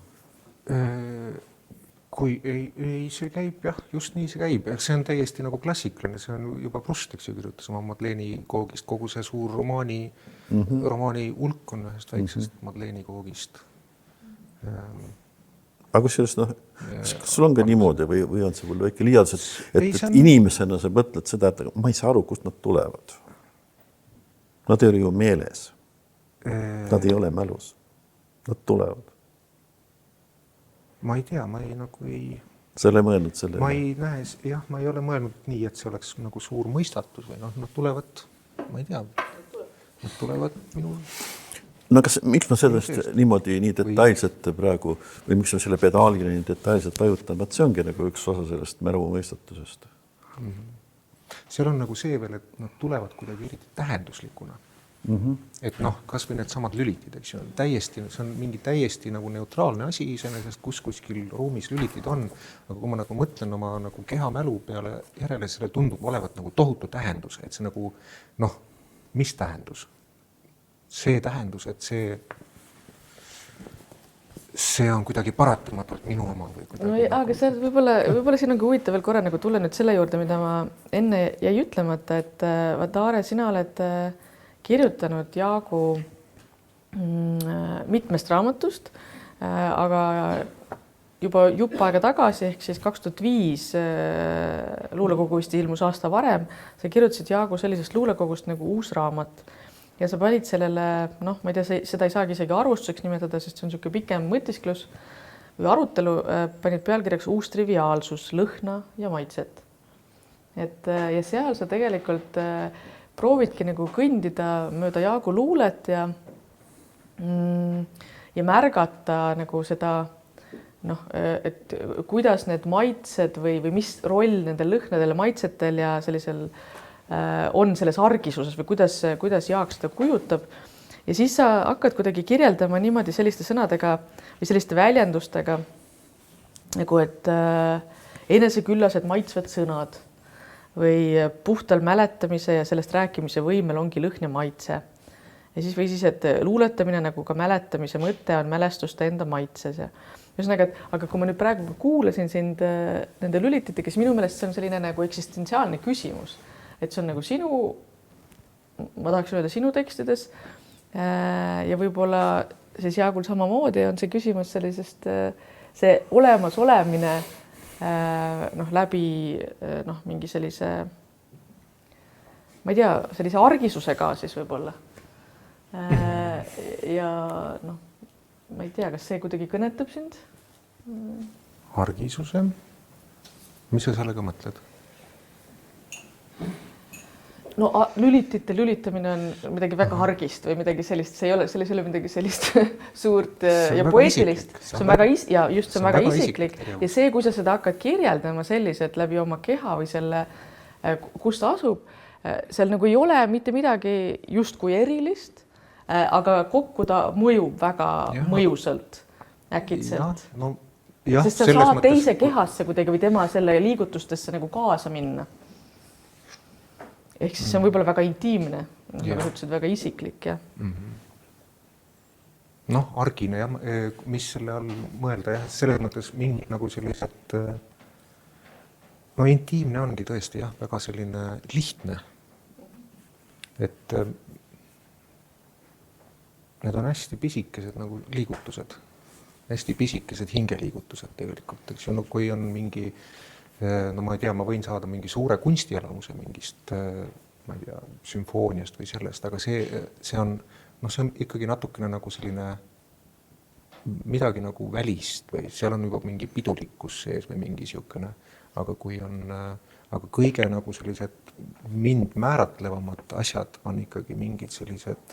Kui ei, see käib, jah, just nii see käib. See on täiesti nagu klassikaline, see on juba Proust, eks ju, kirjutas oma Madeleini koogist, kogu see suur romaani hulk on ühest väiksest Madeleini koogist. Aga kusjuures, kas sul on ka niimoodi või on see mul väike liialdus, et inimesena sa mõtled seda, et ma ei saa aru, kust nad tulevad. Nad ei ole ju meeles. Nad ei ole mälus. Nad tulevad. Ma ei tea, ma ei Sa ei ole mõelnud selle? Ma ei näe, jah, ma ei ole mõelnud nii, et see oleks nagu suur mõistatus või nad tulevad, ma ei tea, nad tulevad minu... No miks ma sellest niimoodi nii detailselt praegu või miks ma selle pedaalile nii detailselt vajutan, see ongi nagu üks osa sellest mälu mõistatusest. Seal on nagu see veel, et nad tulevad kuidagi eriti tähenduslikuna. Et kas või need samad lülitid, eks ju, täiesti, see on mingi täiesti nagu neutraalne asi iseenesest, kuskil ruumis lülitid on, aga kui ma nagu mõtlen oma nagu kehamälu peale järele, selle tundub olevat nagu tohutu tähendus, et see nagu, mis tähendus? See tähendus, et see on kuidagi paratamatult minu oma või kuidagi. Aga see võib-olla siin on ka huvitav veel korra nagu tulla nüüd selle juurde, mida ma enne jäi ütlemata, et vaata, Aare, sina oled kirjutanud Jaagu mitmest raamatust, aga juba jupp aega tagasi, ehk siis 2005 luulekogu vist ilmus aasta varem, sa kirjutasid Jaagu sellisest luulekogust nagu Uus raamat. Ja sa panid sellele, ma ei tea, seda ei saagi isegi arvustuseks nimetada, sest see on niisugune pikem mõtisklus või arutelu, panid pealkirjaks Uus triviaalsus, lõhna ja maitset. Ja seal sa tegelikult proovidki nagu kõndida mööda Jaagu luulet ja märgata nagu seda, et kuidas need maitsed või mis roll nendel lõhnadel ja maitsetel ja sellisel on selles argisuses või kuidas Jaak seda kujutab. Ja siis sa hakkad kuidagi kirjeldama niimoodi selliste sõnadega või selliste väljendustega, nagu et eneseküllased maitsvad sõnad või puhtal mäletamise ja sellest rääkimise võimel ongi lõhn ja maitse. Ja siis, et luuletamine nagu ka mäletamise mõte on mälestuste enda maitses. Ühesõnaga, aga kui ma nüüd praegu kuulasin sind nende lülititega, siis minu meelest see on selline nagu eksistentsiaalne küsimus. Et see on nagu sinu, ma tahaks öelda sinu tekstides ja võib-olla siis Jaagul samamoodi on see küsimus sellisest, see olemas olemine läbi mingi sellise, ma ei tea, sellise argisusega siis võib-olla. Ja ma ei tea, kas see kuidagi kõnetab sind? Argisuse? Mis sa sellega mõtled? Lülitite lülitamine on midagi väga hargist või midagi sellist, see ei ole midagi sellist suurt ja poeetilist. See on väga isiklik ja see, kui sa seda hakkad kirjeldama selliselt läbi oma keha või selle, kus ta asub, seal nagu ei ole mitte midagi justkui erilist, aga kokku ta mõjub väga mõjusalt, äkitselt. Sest sa saad teise kehasse kuidagi või tema selle liigutustesse nagu kaasa minna. Ehk siis see on võib-olla väga intiimne, nagu ütlesid, väga isiklik. Ja. noh, argine ja mis selle all mõelda jah, selles mõttes mingid nagu sellised, no intiimne ongi tõesti jah, väga selline lihtne, et need on hästi pisikesed nagu liigutused, hästi pisikesed hingeliigutused tegelikult, eks ju, no kui on mingi, no ma ei tea, ma võin saada mingi suure kunstielamuse mingist, ma ei tea, sümfooniast või sellest, aga see on, noh, see on ikkagi natukene nagu selline midagi nagu välist või seal on juba mingi pidulikkus sees või mingi siukene, aga kui on, aga kõige nagu sellised mind määratlevamad asjad on ikkagi mingid sellised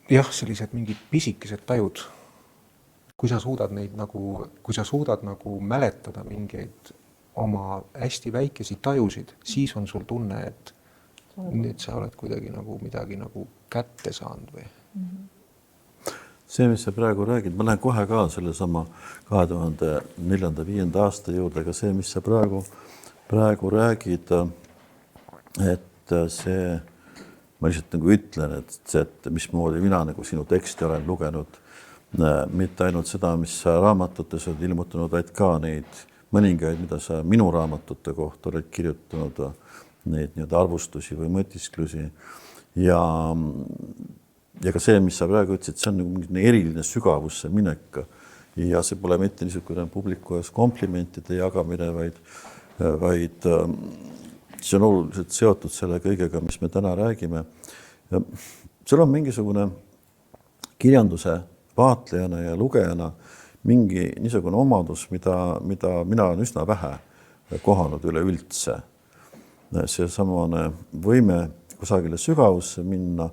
jah, sellised mingid pisikesed tajud. Kui sa suudad neid nagu, kui sa suudad nagu mäletada mingeid oma hästi väikesi tajusid, siis on sul tunne, et nüüd sa oled kuidagi nagu midagi nagu kätte saanud või? See, mis sa praegu räägid, ma lähen kohe ka selle sama 2004-2005 aasta juurde, aga see, mis sa praegu räägid, et see, ma lihtsalt nagu ütlen, et mismoodi mina nagu sinu teksti olen lugenud, mitte ainult seda, mis sa raamatutes oled ilmutanud, vaid ka neid mõningaid, mida sa minu raamatute kohta oled kirjutanud, neid nii-öelda arvustusi või mõtisklusi ja ka see, mis sa praegu ütlesid, see on nagu mingi eriline sügavusse minek ja see pole mitte niisugune publiku ees komplimentide jagamine, vaid see on oluliselt seotud selle kõigega, mis me täna räägime. Seal on mingisugune kirjanduse vaatlejana ja lugejana mingi niisugune omadus, mida mina olen üsna vähe kohanud üleüldse. See samane võime kusagile sügavusse minna,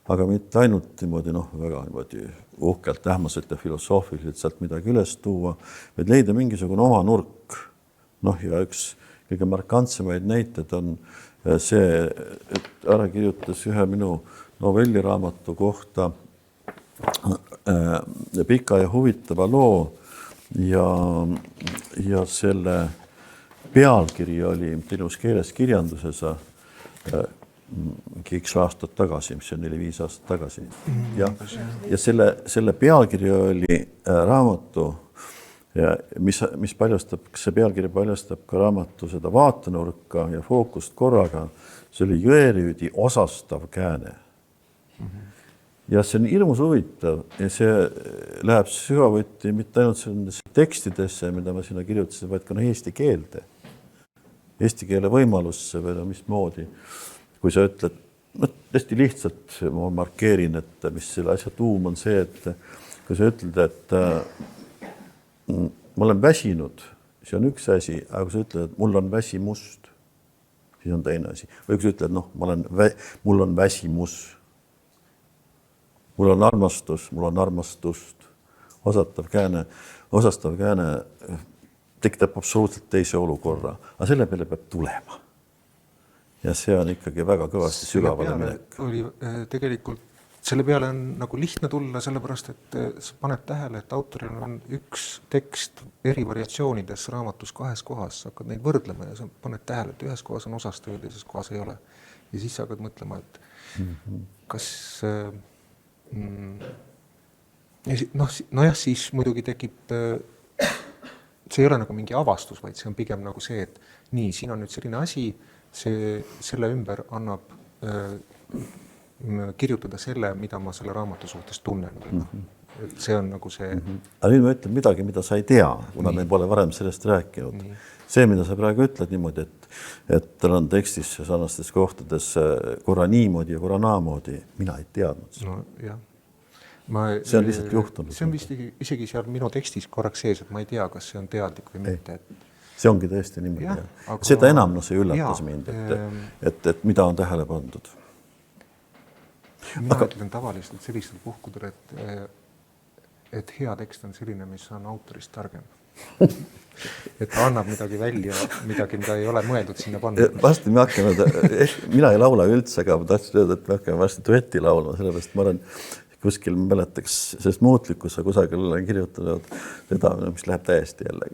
aga mitte ainult niimoodi, väga niimoodi uhkelt, ähmaselt ja filosoofiliselt sealt midagi üles tuua, vaid leida mingisugune oma nurk. Ja üks kõige markantsemaid näited on see, et ära kirjutas ühe minu novelliraamatu kohta pika ja huvitava loo ja selle pealkiri oli ilus keeles kirjanduses X aastat tagasi, mis on 4-5 aastat tagasi. Ja selle pealkiri oli raamatu, mis paljastab, see pealkiri paljastab ka raamatu seda vaatenurka ja fookust korraga. See oli Jõerüüdi osastav kääne. Ja see on hirmus huvitav ja see läheb sügavuti mitte ainult tekstidesse, mida ma sinna kirjutasin, vaid ka eesti keelde. Eesti keele võimalusse või mismoodi. Kui sa ütled, hästi lihtsalt ma markeerin, et mis selle asja tuum on see, et kui sa ütled, et ma olen väsinud, see on üks asi, aga kui sa ütled, et mul on väsimust, siis on teine asi. Või kui sa ütled, mul on väsimus, mul on armastus, mul on armastust, osastav kääne tekitab absoluutselt teise olukorra, aga selle peale peab tulema. Ja see on ikkagi väga kõvasti sügavale minek. Tegelikult selle peale on nagu lihtne tulla, sellepärast, et sa paned tähele, et autoril on üks tekst eri variatsioonides raamatus 2 kohas, sa hakkad neid võrdlema ja sa paned tähele, et ühes kohas on osastav ja teises kohas ei ole. Ja siis sa hakkad mõtlema, et kas nojah, siis muidugi tekib see ei ole nagu mingi avastus, vaid see on pigem nagu see, et nii, siin on nüüd selline asi, selle ümber annab kirjutada selle, mida ma selle raamatu suhtes tunnen. Et see on nagu see... Aga nüüd ma ütlen midagi, mida sa ei tea, kuna me pole varem sellest rääkinud. See, mida sa praegu ütled niimoodi, et tal on tekstis sarnastes kohtades korra niimoodi ja korra naamoodi, mina ei teadnud. No jah. See on lihtsalt juhtunud. See on vist isegi seal minu tekstis korraks sees, et ma ei tea, kas see on teadlik või mitte. See ongi tõesti niimoodi. Aga... Seda enam see üllatas mind, et mida on tähele pandud. Mina ütlen tavaliselt sellistel puhkudel, et hea tekst on selline, mis on autorist targem. Et ta annab midagi välja, midagi, mida ei ole mõeldud sinna panna. Vasti me hakkame, mina ei laula üldse, aga ma tahtsin öelda, et me hakkame vasti duetti laulma, sellepärast ma olen kuskil mäletaks, sest muutlikkus sa kusagil olen kirjutanud seda, mis läheb täiesti jälle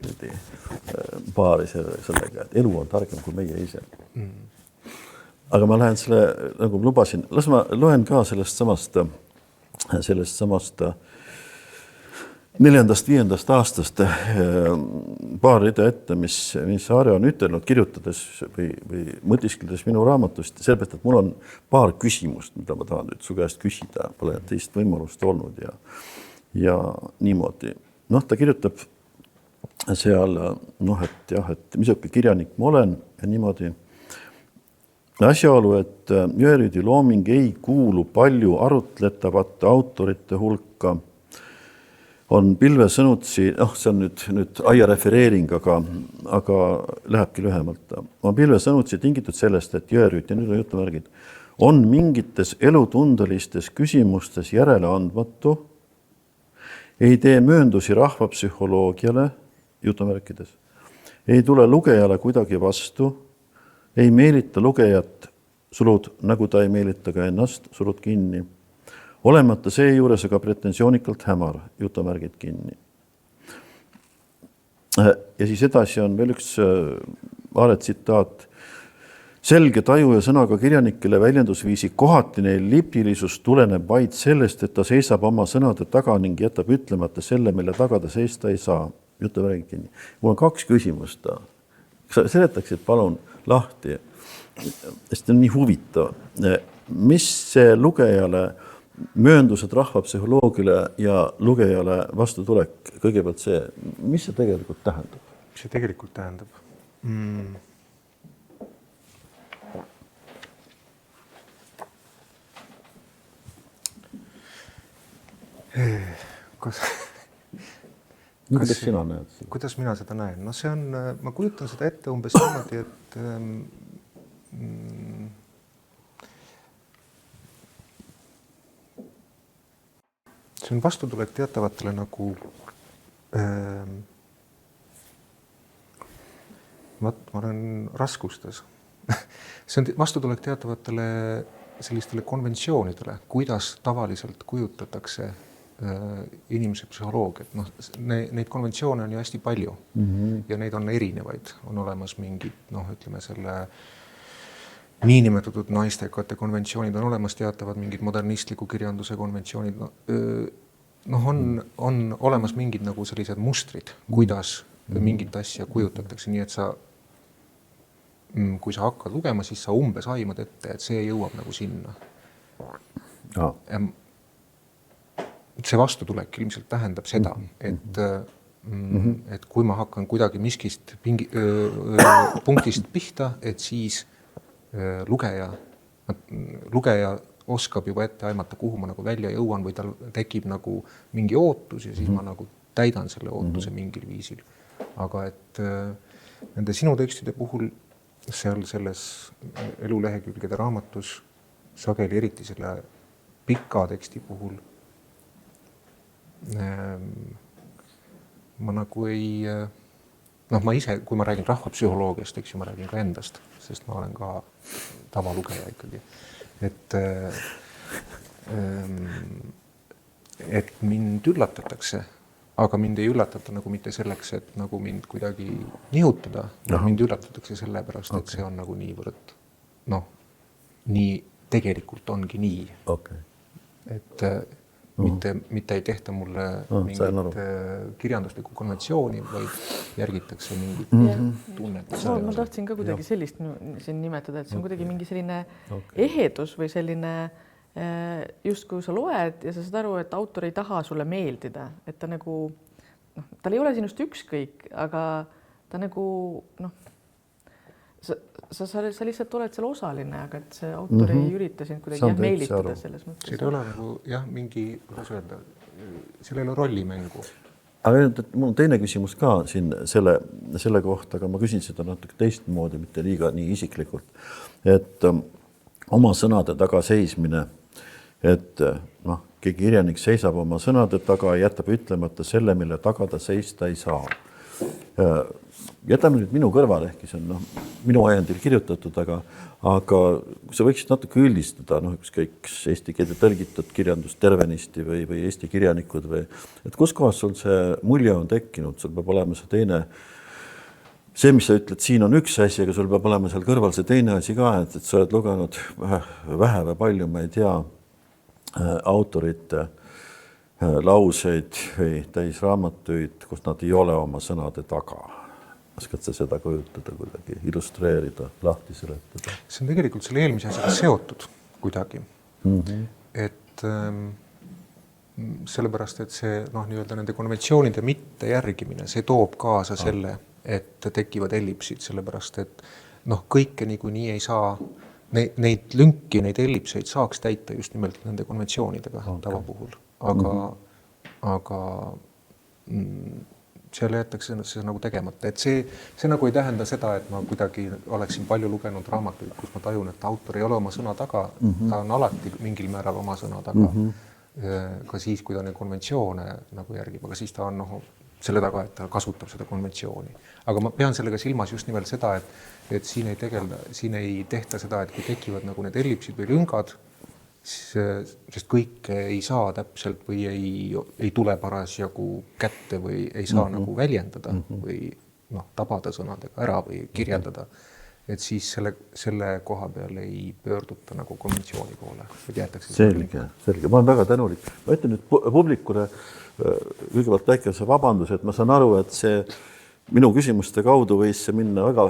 paari sellega, et elu on targem kui meie ise. aga ma lähen selle, nagu lubasin, las ma loen ka sellest samast 4.-5. aastast paar rida ette, mis Aarja on ütelnud, kirjutades või mõtiskledes minu raamatust, sellepärast, et mul on paar küsimust, mida ma tahan nüüd su käest küsida, pole teist võimalust olnud ja niimoodi. Ta kirjutab seal, et jah, et missugune kirjanik ma olen ja niimoodi. Asjaolu, et Jõerüüdi looming ei kuulu palju arutletavate autorite hulka, on Pilve sõnutsi, see on nüüd aia refereering, aga lähebki lühemalt. On Pilve sõnutsi tingitud sellest, et Jõerüüt, ja nüüd on jutumärgid, on mingites elutundelistes küsimustes järele andmatu, ei tee mööndusi rahvapsühholoogiale, jutumärkides, ei tule lugejale kuidagi vastu, ei meelita lugejat, sulud, nagu ta ei meelita ka ennast, sulud kinni, olemata seejuures aga pretensjoonikalt hämar, jutumärgid kinni. Ja siis edasi on veel üks Aare tsitaat. Selge taju ja sõnaga kirjanikele väljendusviisi kohati neil lipilisus tuleneb vaid sellest, et ta seisab oma sõnade taga ning jätab ütlemata selle, mille taga ta seista ei saa. Jutumärgid kinni. Mul on 2 küsimust. Sa seletaksid palun lahti, sest on nii huvitav. Mis see lugejale mööndused rahvapsühholoogile ja lugejale vastutulek, kõigepealt see, mis see tegelikult tähendab? Mis see tegelikult tähendab? Kuidas sina näed? Kuidas mina seda näen? No see on, ma kujutan seda ette umbes niimoodi, et see on vastutulek teatavatele nagu ma olen raskustes. See on vastutulek teatavatele sellistele konventsioonidele, kuidas tavaliselt kujutatakse inimese psühholoogiat. Neid konventsioone on ju hästi palju ja neid on erinevaid. On olemas mingid, ütleme selle niinimetatud naistekate konventsioonid, on olemas teatavad mingid modernistliku kirjanduse konventsioonid. On olemas mingid nagu sellised mustrid, kuidas mingit asja kujutatakse, nii et kui sa hakkad lugema, siis sa umbes aimad ette, et see jõuab nagu sinna. See vastutulek ilmselt tähendab seda, et kui ma hakkan kuidagi miskist punktist pihta, et siis lugeja oskab juba ette aimata, kuhu ma nagu välja jõuan või tal tekib nagu mingi ootus ja siis ma nagu täidan selle ootuse mingil viisil. Aga et nende sinu tekstide puhul seal selles elulehekülgede raamatus sageli eriti selle pika teksti puhul ma nagu ei, ma ise, kui ma räägin rahvapsühholoogiast, eks ju, ma räägin ka endast, sest ma olen ka tavalugeja ikkagi. Et mind üllatatakse, aga mind ei üllatata nagu mitte selleks, et nagu mind kuidagi nihutada, mind üllatatakse sellepärast, et see on nagu niivõrd, nii tegelikult ongi nii. Et mitte ei tehta mulle mingit kirjanduslikku konventsiooni, vaid järgitakse mingit tunnet. Ma tahtsin ka kuidagi sellist siin nimetada, et see on kuidagi mingi selline ehedus või selline just kui sa loed ja sa saad aru, et autor ei taha sulle meeldida, et ta nagu, tal ei ole sinust ükskõik, aga ta nagu, sa lihtsalt oled seal osaline, aga et see autor ei ürita sind kuidagi meelitada selles mõttes. See ei ole nagu mingi, kuidas öelda, seal ei ole rollimängu. Aga mul on teine küsimus ka siin selle kohta, aga ma küsin seda natuke teistmoodi, mitte liiga nii isiklikult, et oma sõnade taga seismine, et keegi kirjanik seisab oma sõnade taga ja jätab ütlemata selle, mille taga ta seista ei saa. Jätame nüüd minu kõrval, ehkki see on minu ajendil kirjutatud, aga sa võiksid natuke üldistada, ükskõik eesti keelde tõlgitud kirjandus tervenisti või eesti kirjanikud või, et kus kohas sul see mulje on tekkinud, sul peab olema see see, mis sa ütled, siin on üks asi, aga sul peab olema seal kõrval see teine asi ka, et sa oled lugenud vähe või palju, ma ei tea, autorite lauseid või täisraamatuid, kus nad ei ole oma sõnade taga. Oskad sa seda kujutada kuidagi, illustreerida, lahti seletada? See on tegelikult selle eelmise asjaga seotud kuidagi. Et sellepärast, et see nii-öelda nende konventsioonide mitte järgimine, see toob kaasa selle, et tekivad ellipsid, sellepärast, et kõike niikuinii ei saa, neid lünki, neid ellipseid saaks täita just nimelt nende konventsioonidega tavapuhul. Aga seal jäetakse see nagu tegemata. Et see nagu ei tähenda seda, et ma kuidagi oleksin palju lugenud raamatuid, kus ma tajun, et autor ei ole oma sõna taga, ta on alati mingil määral oma sõna taga. Ka siis, kui ta neid konventsioone nagu järgib, aga siis ta on selle taga, et ta kasutab seda konventsiooni. Aga ma pean sellega silmas just nimelt seda, et siin ei tehta seda, et kui tekivad nagu need ellipsid või lüngad, sest kõik ei saa täpselt või ei tule parasjagu kätte või ei saa nagu väljendada või tabada sõnadega ära või kirjeldada, et siis selle koha peal ei pöörduta nagu konventsiooni poole. Selge. Ma olen väga tänulik. Ma ütlen nüüd publikule kõigepealt väikese vabandus, et ma saan aru, et see minu küsimuste kaudu võis see minna väga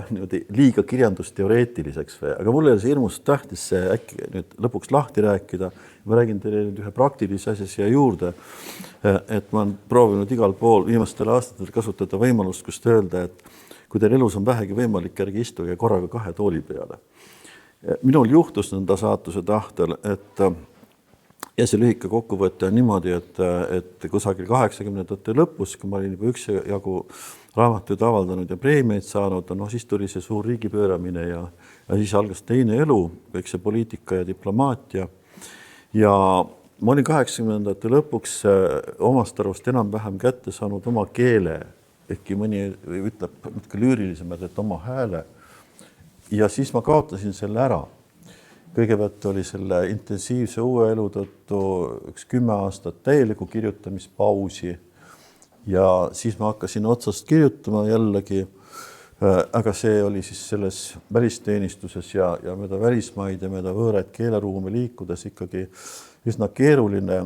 liiga kirjandusteoreetiliseks, aga mulle oli see hirmus tähtis see äkki nüüd lõpuks lahti rääkida. Ma räägin teile nüüd ühe praktilise asja siia juurde, et ma olen proovinud igal pool viimastel aastatel kasutada võimalust, kust öelda, et kui teil elus on vähegi võimalik, ärge istuge korraga 2 tooli peale. Minul juhtus nõnda saatuse tahtel, ja see lühike kokkuvõte on niimoodi, et kusagil 80ndate lõpus, kui ma olin juba üksjagu raamatuid avaldanud ja preemiaid saanud, siis tuli see suur riigipööramine ja siis algas teine elu, kõik see poliitika ja diplomaatia. Ja ma olin 80ndate lõpuks omast arvust enam-vähem kätte saanud oma keele, ehkki mõni ütleb lüürilisemalt, et oma hääle. Ja siis ma kaotasin selle ära. Kõigepealt oli selle intensiivse uue elu tõttu 10 aastat täieliku kirjutamispausi ja siis ma hakkasin otsast kirjutama jällegi, aga see oli siis selles välisteenistuses ja mööda välismaid ja mööda võõraid keeleruumi liikudes ikkagi üsna keeruline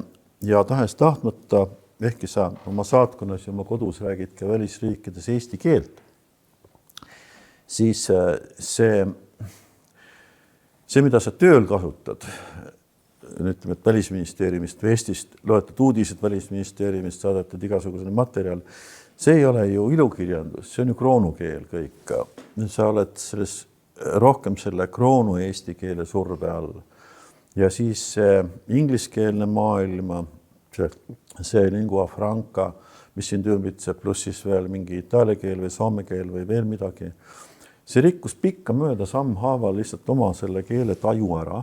ja tahes tahtmata, ehkki sa oma saatkonnas ja oma kodus räägid ka välisriikides eesti keelt, siis see, mida sa tööl kasutad, ütleme, et välisministeeriumist või Eestist loetud uudised välisministeeriumist, saadetud igasugune materjal, see ei ole ju ilukirjandus, see on ju kroonukeel kõik. Sa oled rohkem selle kroonu eesti keele surve all. Ja siis ingliskeelne maailma, see lingua franca, mis siin ümbritseb, pluss siis veel mingi itaalia keel või soome keel või veel midagi. See rikkus pikka mööda sammhaaval lihtsalt oma selle keele taju ära,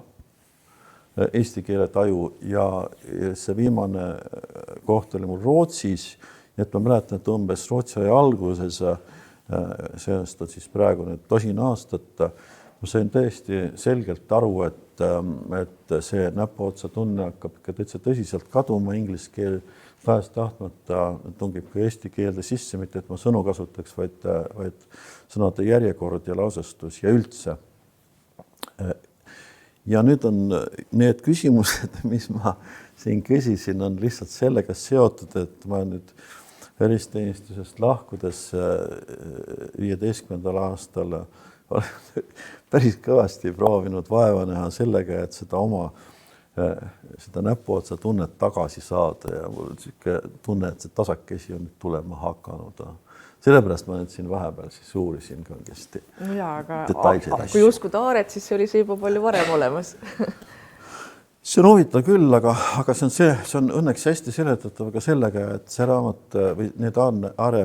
eesti keele taju ja see viimane koht oli mul Rootsis, nii et ma mäletan, et umbes Rootsi aja alguses, sellest on siis praegu nüüd 10 aastat, ma sain täiesti selgelt aru, et see näpuotsa tunne hakkab ikka täitsa tõsiselt kaduma, inglise keel tahes tahtmata tungib ka eesti keelde sisse, mitte et ma sõnu kasutaks, vaid sõnade järjekord ja lausestus ja üldse. Ja nüüd on need küsimused, mis ma siin küsisin, on lihtsalt sellega seotud, et ma nüüd välisteenistusest lahkudes 15. aastal olen päris kõvasti proovinud vaeva näha sellega, et seda näpuotsa tunnet tagasi saada ja mul on selline tunne, et see tasakesi on tulema hakanud. Sellepärast ma nüüd siin vahepeal siis uurisin kangesti detailseid asju. Kui uskuda Aaret, siis oli see juba palju varem olemas. See on huvitav küll, aga see on õnneks hästi seletatav ka sellega, et see raamat või need Aare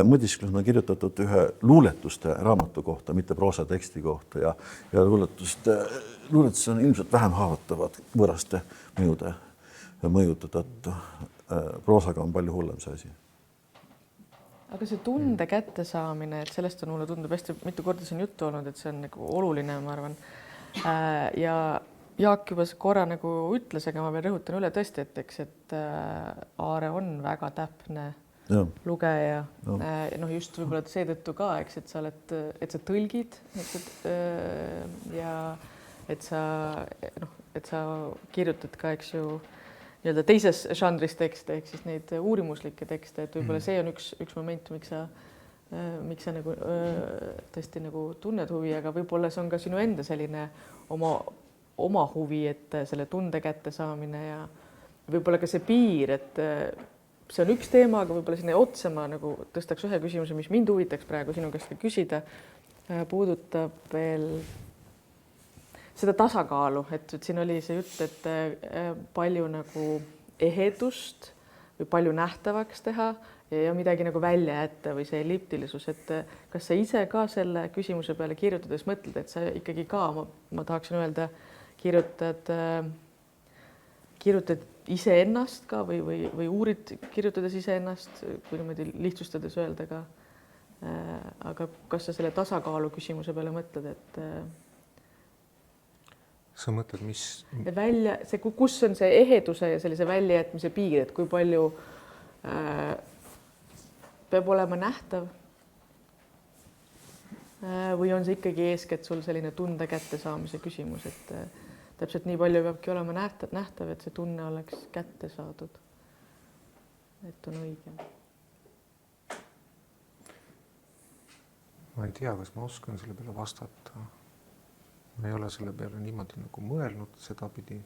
mõtisklus on kirjutatud ühe luuletuste raamatu kohta, mitte proosateksti kohta ja luuletus on ilmselt vähem haavatavad võõraste mõjude tõttu. Proosaga on palju hullem see asi. Aga see tunde kättesaamine, et sellest on mulle tundub hästi mitu korda siin juttu olnud, et see on nagu oluline, ma arvan. Ja Jaak juba korra nagu ütles, aga ma veel rõhutan üle tõesti, et Aare on väga täpne lugeja. Noh, just võib-olla seetõttu ka, eks, et sa tõlgid ja et sa kirjutad ka, eks ju, nii-öelda teises žanris tekste ehk siis neid uurimuslikke tekste, et võib-olla see on üks moment, miks sa nagu tõesti nagu tunned huvi, aga võib-olla see on ka sinu enda selline oma huvi, et selle tunde kätte saamine ja võib-olla ka see piir, et see on üks teema, aga võib-olla sinna otsa ma nagu tõstaks ühe küsimuse, mis mind huvitaks praegu sinu käest ka küsida, puudutab veel seda tasakaalu, et siin oli see jutt, et palju nagu ehedust või palju nähtavaks teha ja midagi nagu välja jätta või see elliptilisus, et kas sa ise ka selle küsimuse peale kirjutades mõtled, et sa ikkagi ka, ma tahaksin öelda, kirjutad iseennast ka või uurid kirjutades iseennast, kui niimoodi lihtsustades öelda ka. Aga kas sa selle tasakaalu küsimuse peale mõtled, et sa mõtled, mis välja, see, kus on see eheduse ja sellise väljajätmise piir, et kui palju peab olema nähtav või on see ikkagi eeskätt sul selline tunde kättesaamise küsimus, et täpselt nii palju peabki olema nähtav, et see tunne oleks kätte saadud, et on õige. Ma ei tea, kas ma oskan selle peale vastata. Ma ei ole selle peale niimoodi nagu mõelnud sedapidi.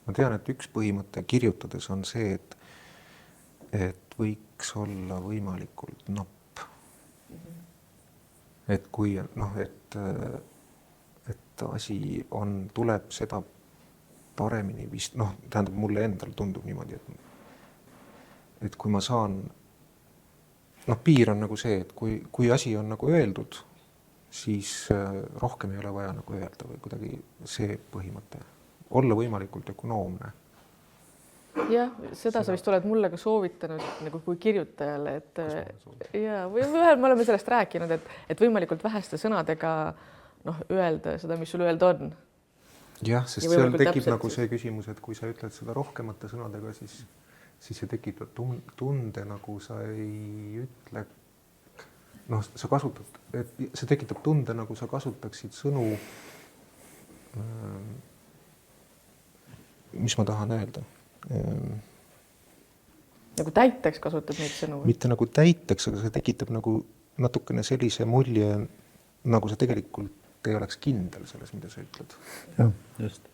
Ma tean, et üks põhimõte kirjutades on see, et võiks olla võimalikult napp. Et kui et asi tuleb seda paremini vist, tähendab mulle endal tundub niimoodi, et kui ma saan, piir on nagu see, et kui asi on nagu öeldud, siis rohkem ei ole vaja nagu öelda või kuidagi see põhimõte. Olla võimalikult ökonoomne. Jah, seda sa vist oled mulle ka soovitanud nagu kui kirjutajale, et ja, või me oleme sellest rääkinud, et võimalikult väheste sõnadega öelda seda, mis sul öelda on. Jah, sest seal tekib nagu see küsimus, et kui sa ütled seda rohkemate sõnadega, siis see tekitab tunde, nagu sa ei ütle sa kasutad, et see tekitab tunde, nagu sa kasutaksid sõnu, mis ma tahan öelda. Nagu täiteks kasutad neid sõnu? Mitte nagu täiteks, aga see tekitab nagu natukene sellise mulje, nagu sa tegelikult ei oleks kindel selles, mida sa ütled. Jah, just.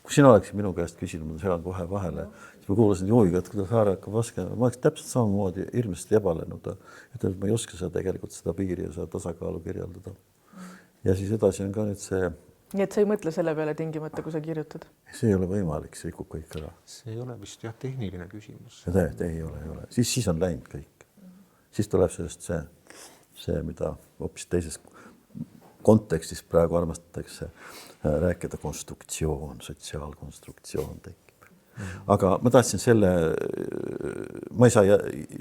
Kui sina oleksid minu käest küsinud, ma segan kohe vahele, siis ma kuulasin huviga, et kuidas Aare hakkab vaskema. Ma oleks täpselt samamoodi ilmselt ebalenud. Et ma ei oska seda tegelikult seda piiri ja seda tasakaalu kirjeldada. Ja siis edasi on ka nüüd see... Nii et sa ei mõtle selle peale tingimata, kui sa kirjutad? See ei ole võimalik, see rikub kõik ära. See ei ole vist tehniline küsimus. Ei ole. Siis on läinud kõik. Siis tuleb sellest see, mida hoopis teises kontekstis praegu armastatakse rääkida konstruktsioon, sotsiaalkonstruktsioon tekib. Aga ma tahtsin ma ei saa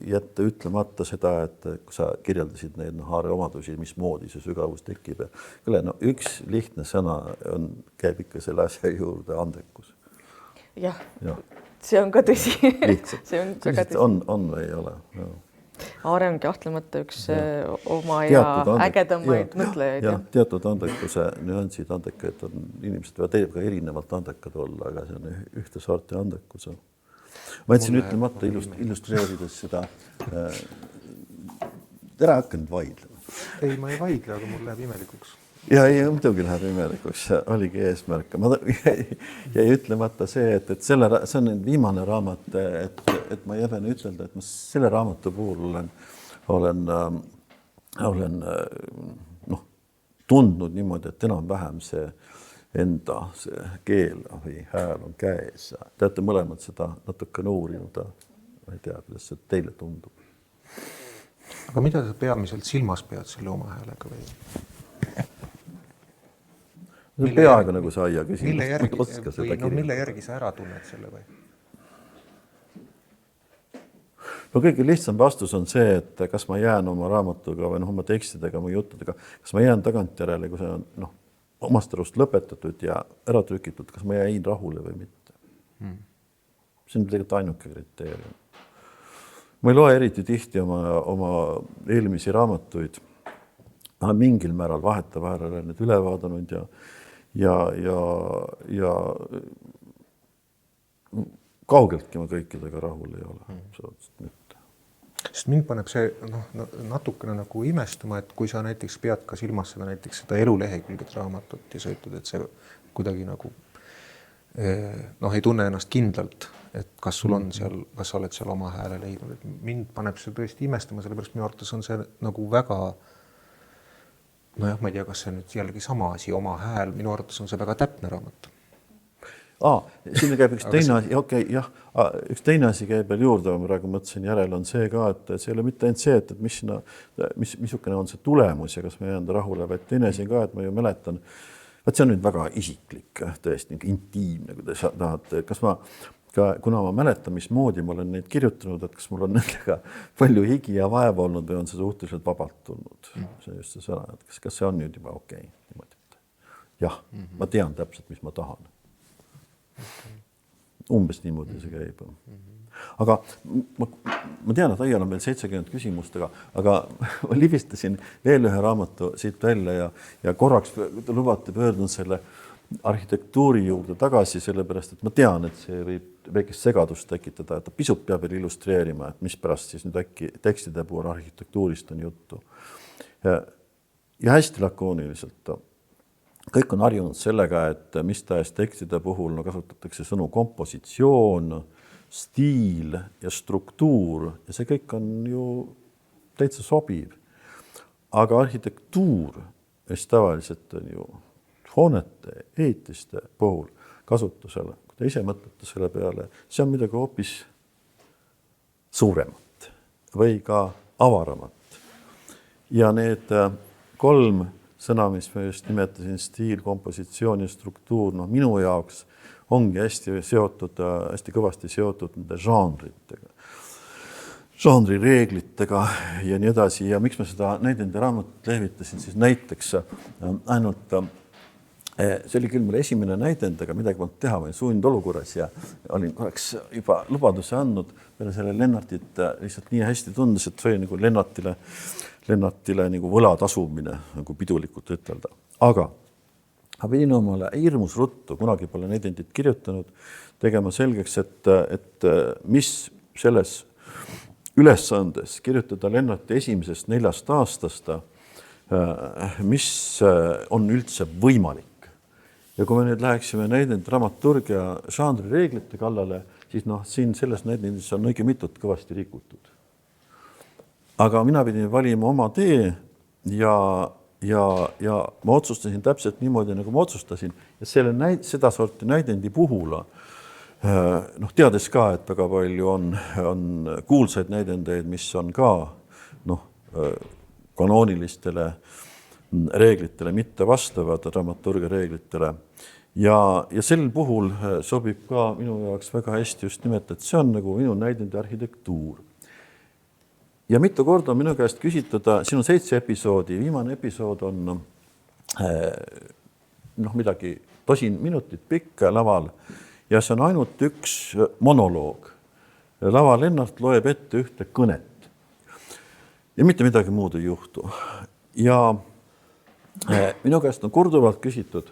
jätta ütlemata seda, et kui sa kirjeldasid neid Aare omadusi, mismoodi see sügavus tekib. Üks lihtne sõna käib ikka selle asja juurde, andekus. Jah, see on ka tõsi. See on väga tõsi. On või ei ole? Aare on kahtlemata üks oma ja ägedamaid mõtlejaid. Jah, teatud andekuse nüansid, andekaid on inimesed võivad ka erinevalt andekad olla, aga see on ühte sorti andekus. Ma jätsin ütlemata illustreerides seda. Tere hakanud vaidlema. Ei, ma ei vaidle, aga mul läheb imelikuks. Ja ei, muidugi läheb imelikuks, oligi eesmärk. Ma jäi ütlemata see, et see on viimane raamat, et ma ei häbene ütelda, et ma selle raamatu puhul olen tundnud niimoodi, et enam-vähem see enda see keel või hääl on käes. Te olete mõlemad seda natukene uurinud. Ma ei tea, kuidas see teile tundub. Aga mida sa peamiselt silmas pead selle oma häälega või? Peaaegu nagu sa aia küsimus. Mille järgi sa ära tunned selle või? Kõige lihtsam vastus on see, et kas ma jään oma raamatuga või oma tekstidega, oma juttudega, kas ma jään tagantjärele, kui see on omast arust lõpetatud ja ära trükitud, kas ma jäin rahule või mitte. See on tegelikult ainuke kriteerium. ma ei loe eriti tihti oma eelmisi raamatuid. Mingil määral vahetevahel olen need üle vaadanud ja kaugeltki ma kõikidega rahul ei ole. Sest mind paneb see natukene nagu imestama, et kui sa näiteks pead ka silmas seda elulehekülgede raamatut ja sa ütled, et see kuidagi nagu ei tunne ennast kindlalt, et kas sul on seal, kas sa oled seal oma hääle leidnud, et mind paneb see tõesti imestama, sellepärast minu arvates on see nagu väga ma ei tea, kas see nüüd jällegi sama asi, oma hääl, minu arvates on see väga täpne raamat. Sinna käib üks teine asi, üks teine asi käib veel juurde, ma praegu mõtlesin järel on see ka, et see ei ole mitte ainult see, et missugune on see tulemus ja kas ma jään rahule, vaid teine asi ka, et ma ju mäletan, see on nüüd väga isiklik, tõesti intiimne, kui te tahate, kuna ma mäletan, mismoodi ma olen neid kirjutanud, et kas mul on nendega palju higi ja vaeva olnud või on see suhteliselt vabalt tulnud. See on just see sõna, et kas see on nüüd juba okei. Jah, ma tean täpselt, mis ma tahan. Umbes niimoodi see käib. Aga ma tean, et aial on veel 70 küsimustega, aga ma libistasin veel ühe raamatu siit välja ja korraks lubati pöördun selle arhitektuuri juurde tagasi, sellepärast, et ma tean, et see võib väikest segadust tekitada, et ta pisut peab veel illustreerima, et mis pärast siis nüüd äkki tekstide puhul arhitektuurist on juttu. Ja hästi lakooniliselt. Kõik on harjunud sellega, et mis tahes tekstide puhul kasutatakse sõnu kompositsioon, stiil ja struktuur ja see kõik on ju täitsa sobiv. Aga arhitektuur, mis tavaliselt on ju hoonete, ehitiste puhul kasutusele, kui te ise mõtlete selle peale, see on midagi hoopis suuremat või ka avaramat. Ja need 3 sõna, mis ma just nimetasin, stiil, kompositsioon ja struktuur, minu jaoks ongi hästi kõvasti seotud nende žanritega. Žanrireeglitega ja nii edasi. Ja miks ma seda näidendi raamatut lehvitasin, siis näiteks ainult see oli küll mul esimene näidend, aga midagi polnud teha, ma olin sundolukorras ja olin korraks juba lubaduse andnud peale selle Lennartit lihtsalt nii hästi tundes, et see oli nagu Lennartile nagu võla tasumine, nagu pidulikult ütelda. Aga pidin omale hirmus ruttu, kunagi pole näidendit kirjutanud, tegema selgeks, et mis selles ülesandes kirjutada Lennarti esimesest 4 aastast, mis on üldse võimalik. Ja kui me nüüd läheksime näidend dramaturgia žanrireeglite kallale, siis siin selles näidendis on õige mitut kõvasti rikutud. Aga mina pidin valima oma tee ja ma otsustasin täpselt niimoodi, nagu ma otsustasin. Ja seda sorti näidendi puhul, teades ka, et väga palju on kuulsaid näidendeid, mis on ka kanoonilistele reeglitele mitte vastavad dramaturgia reeglitele. Ja sel puhul sobib ka minu jaoks väga hästi just nimelt, et see on nagu minu näidendi arhitektuur. Ja mitu korda on minu käest küsitada, siin on 7 episoodi, viimane episood on midagi 10 minutit pikk laval ja see on ainult üks monoloog. Laval Lennart loeb ette ühte kõnet ja mitte midagi muud ei juhtu. Ja minu käest on korduvalt küsitud,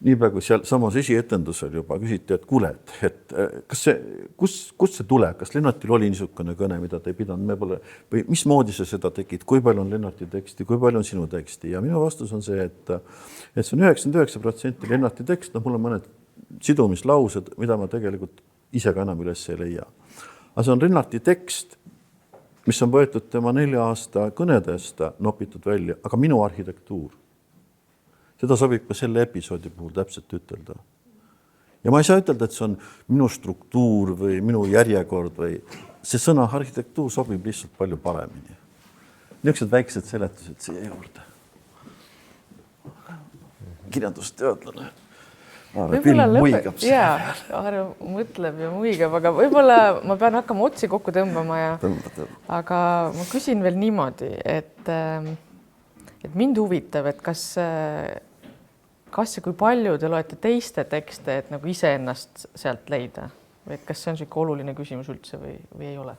nii praegu seal samas esietendusel juba küsiti, et kuule, et kust see tuleb, kas Lennartil oli niisugune kõne, mida te ei pidanud, või mismoodi sa seda tegid, kui palju on Lennarti teksti, kui palju on sinu teksti ja minu vastus on see, et see on 99% Lennarti tekst, mul on mõned sidumislaused, mida ma tegelikult ise ka enam üles ei leia. Aga see on Lennarti tekst, mis on võetud tema 4 aasta kõnedest nopitud välja, aga minu arhitektuur. Seda sobib ka selle episoodi puhul täpselt ütelda. Ja ma ei saa ütelda, et see on minu struktuur või minu järjekord või see sõna arhitektuur sobib lihtsalt palju paremini. Niisugused väiksed seletused siia juurde. Kirjandusteadlane. Võib-olla mõtleb ja muigab, aga võib-olla ma pean hakkama otsi kokku tõmbama aga ma küsin veel niimoodi, et mind huvitab, et kas ja kui palju te loete teiste tekste, et nagu iseennast sealt leida või et kas see on selline oluline küsimus üldse või ei ole?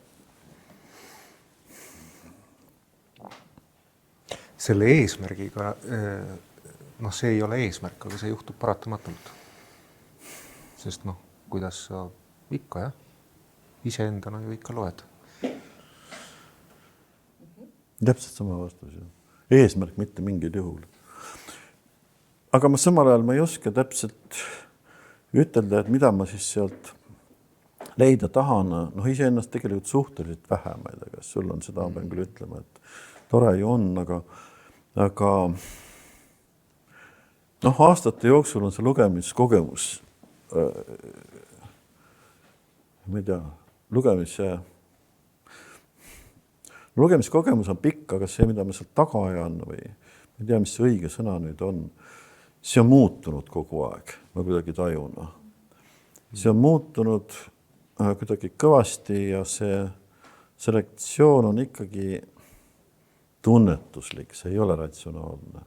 selle eesmärgiga, noh, see ei ole eesmärk, aga see juhtub paratamatult. Sest noh, kuidas sa ikka, jah, iseendana ju ikka loed. Täpselt sama vastus. Eesmärk mitte mingil juhul. Aga ma samal ajal ma ei oska täpselt ütelda, et mida ma siis sealt leida tahan. Noh, iseennast tegelikult suhteliselt vähe, ma ei tea, kas sul on seda, ma pean küll ütlema, et tore ju on, aga noh, aastate jooksul on see lugemiskogemus, ma ei tea, lugemiskogemus on pikk, aga see, mida ma sealt taga ajan või ma ei tea, mis see õige sõna nüüd on, see on muutunud kogu aeg, ma kuidagi tajun. See on muutunud kuidagi kõvasti ja see selektsioon on ikkagi tunnetuslik, see ei ole ratsionaalne.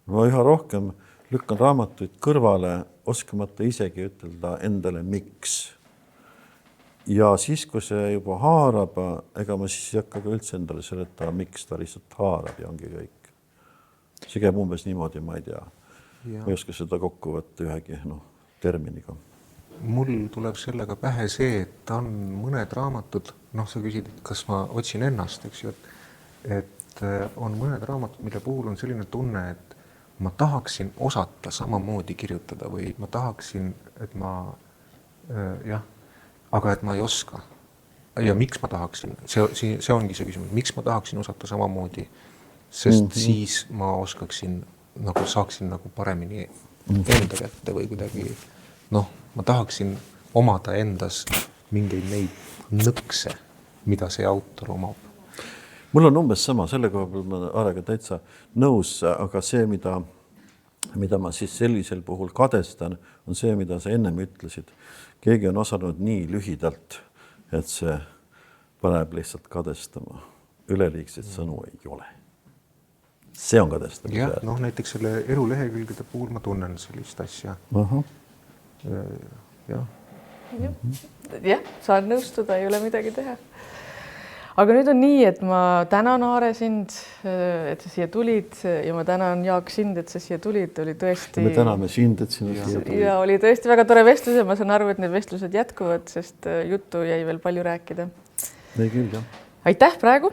Ma üha rohkem lükkan raamatuid kõrvale, oskamata isegi ütelda endale miks. Ja siis, kui see juba haarab, ega ma siis ei hakka ka üldse endale seletama, miks ta lihtsalt haarab ja ongi kõik. See käib umbes niimoodi, ma ei tea. Ma ei oska seda kokku võtta ühegi terminiga. Mul tuleb sellega pähe see, et on mõned raamatud, noh, sa küsid, kas ma otsin ennast, eks ju, et on mõned raamatud, mille puhul on selline tunne, et ma tahaksin osata samamoodi kirjutada või ma tahaksin, et ma, aga et ma ei oska. Ja miks ma tahaksin? See ongi see küsimus. Miks ma tahaksin osata samamoodi? Sest siis ma oskaksin, nagu saaksin nagu paremini enda kätte või kuidagi, noh, ma tahaksin omada endas mingeid neid nõkse, mida see autor omab. Mul on umbes sama, selle koha peal ma Aarega täitsa nõus, aga see, mida ma siis sellisel puhul kadestan, on see, mida sa ennem ütlesid. Keegi on osanud nii lühidalt, et see paneb lihtsalt kadestama. Üleliigseid sõnu ei ole. See on kadestamise. Jah, noh, näiteks selle elulehekülgede puhul ma tunnen sellist asja. Jah, saan nõustuda, ei ole midagi teha. Aga nüüd on nii, et ma tänan Aare sind, et sa siia tulid ja ma tänan Jaak sind, et sa siia tulid. Oli tõesti... Me täname sind, et sina siia tulid. Ja oli tõesti väga tore vestlus ja ma saan aru, et need vestlused jätkuvad, sest juttu jäi veel palju rääkida. Ei küll, jah. Aitäh praegu!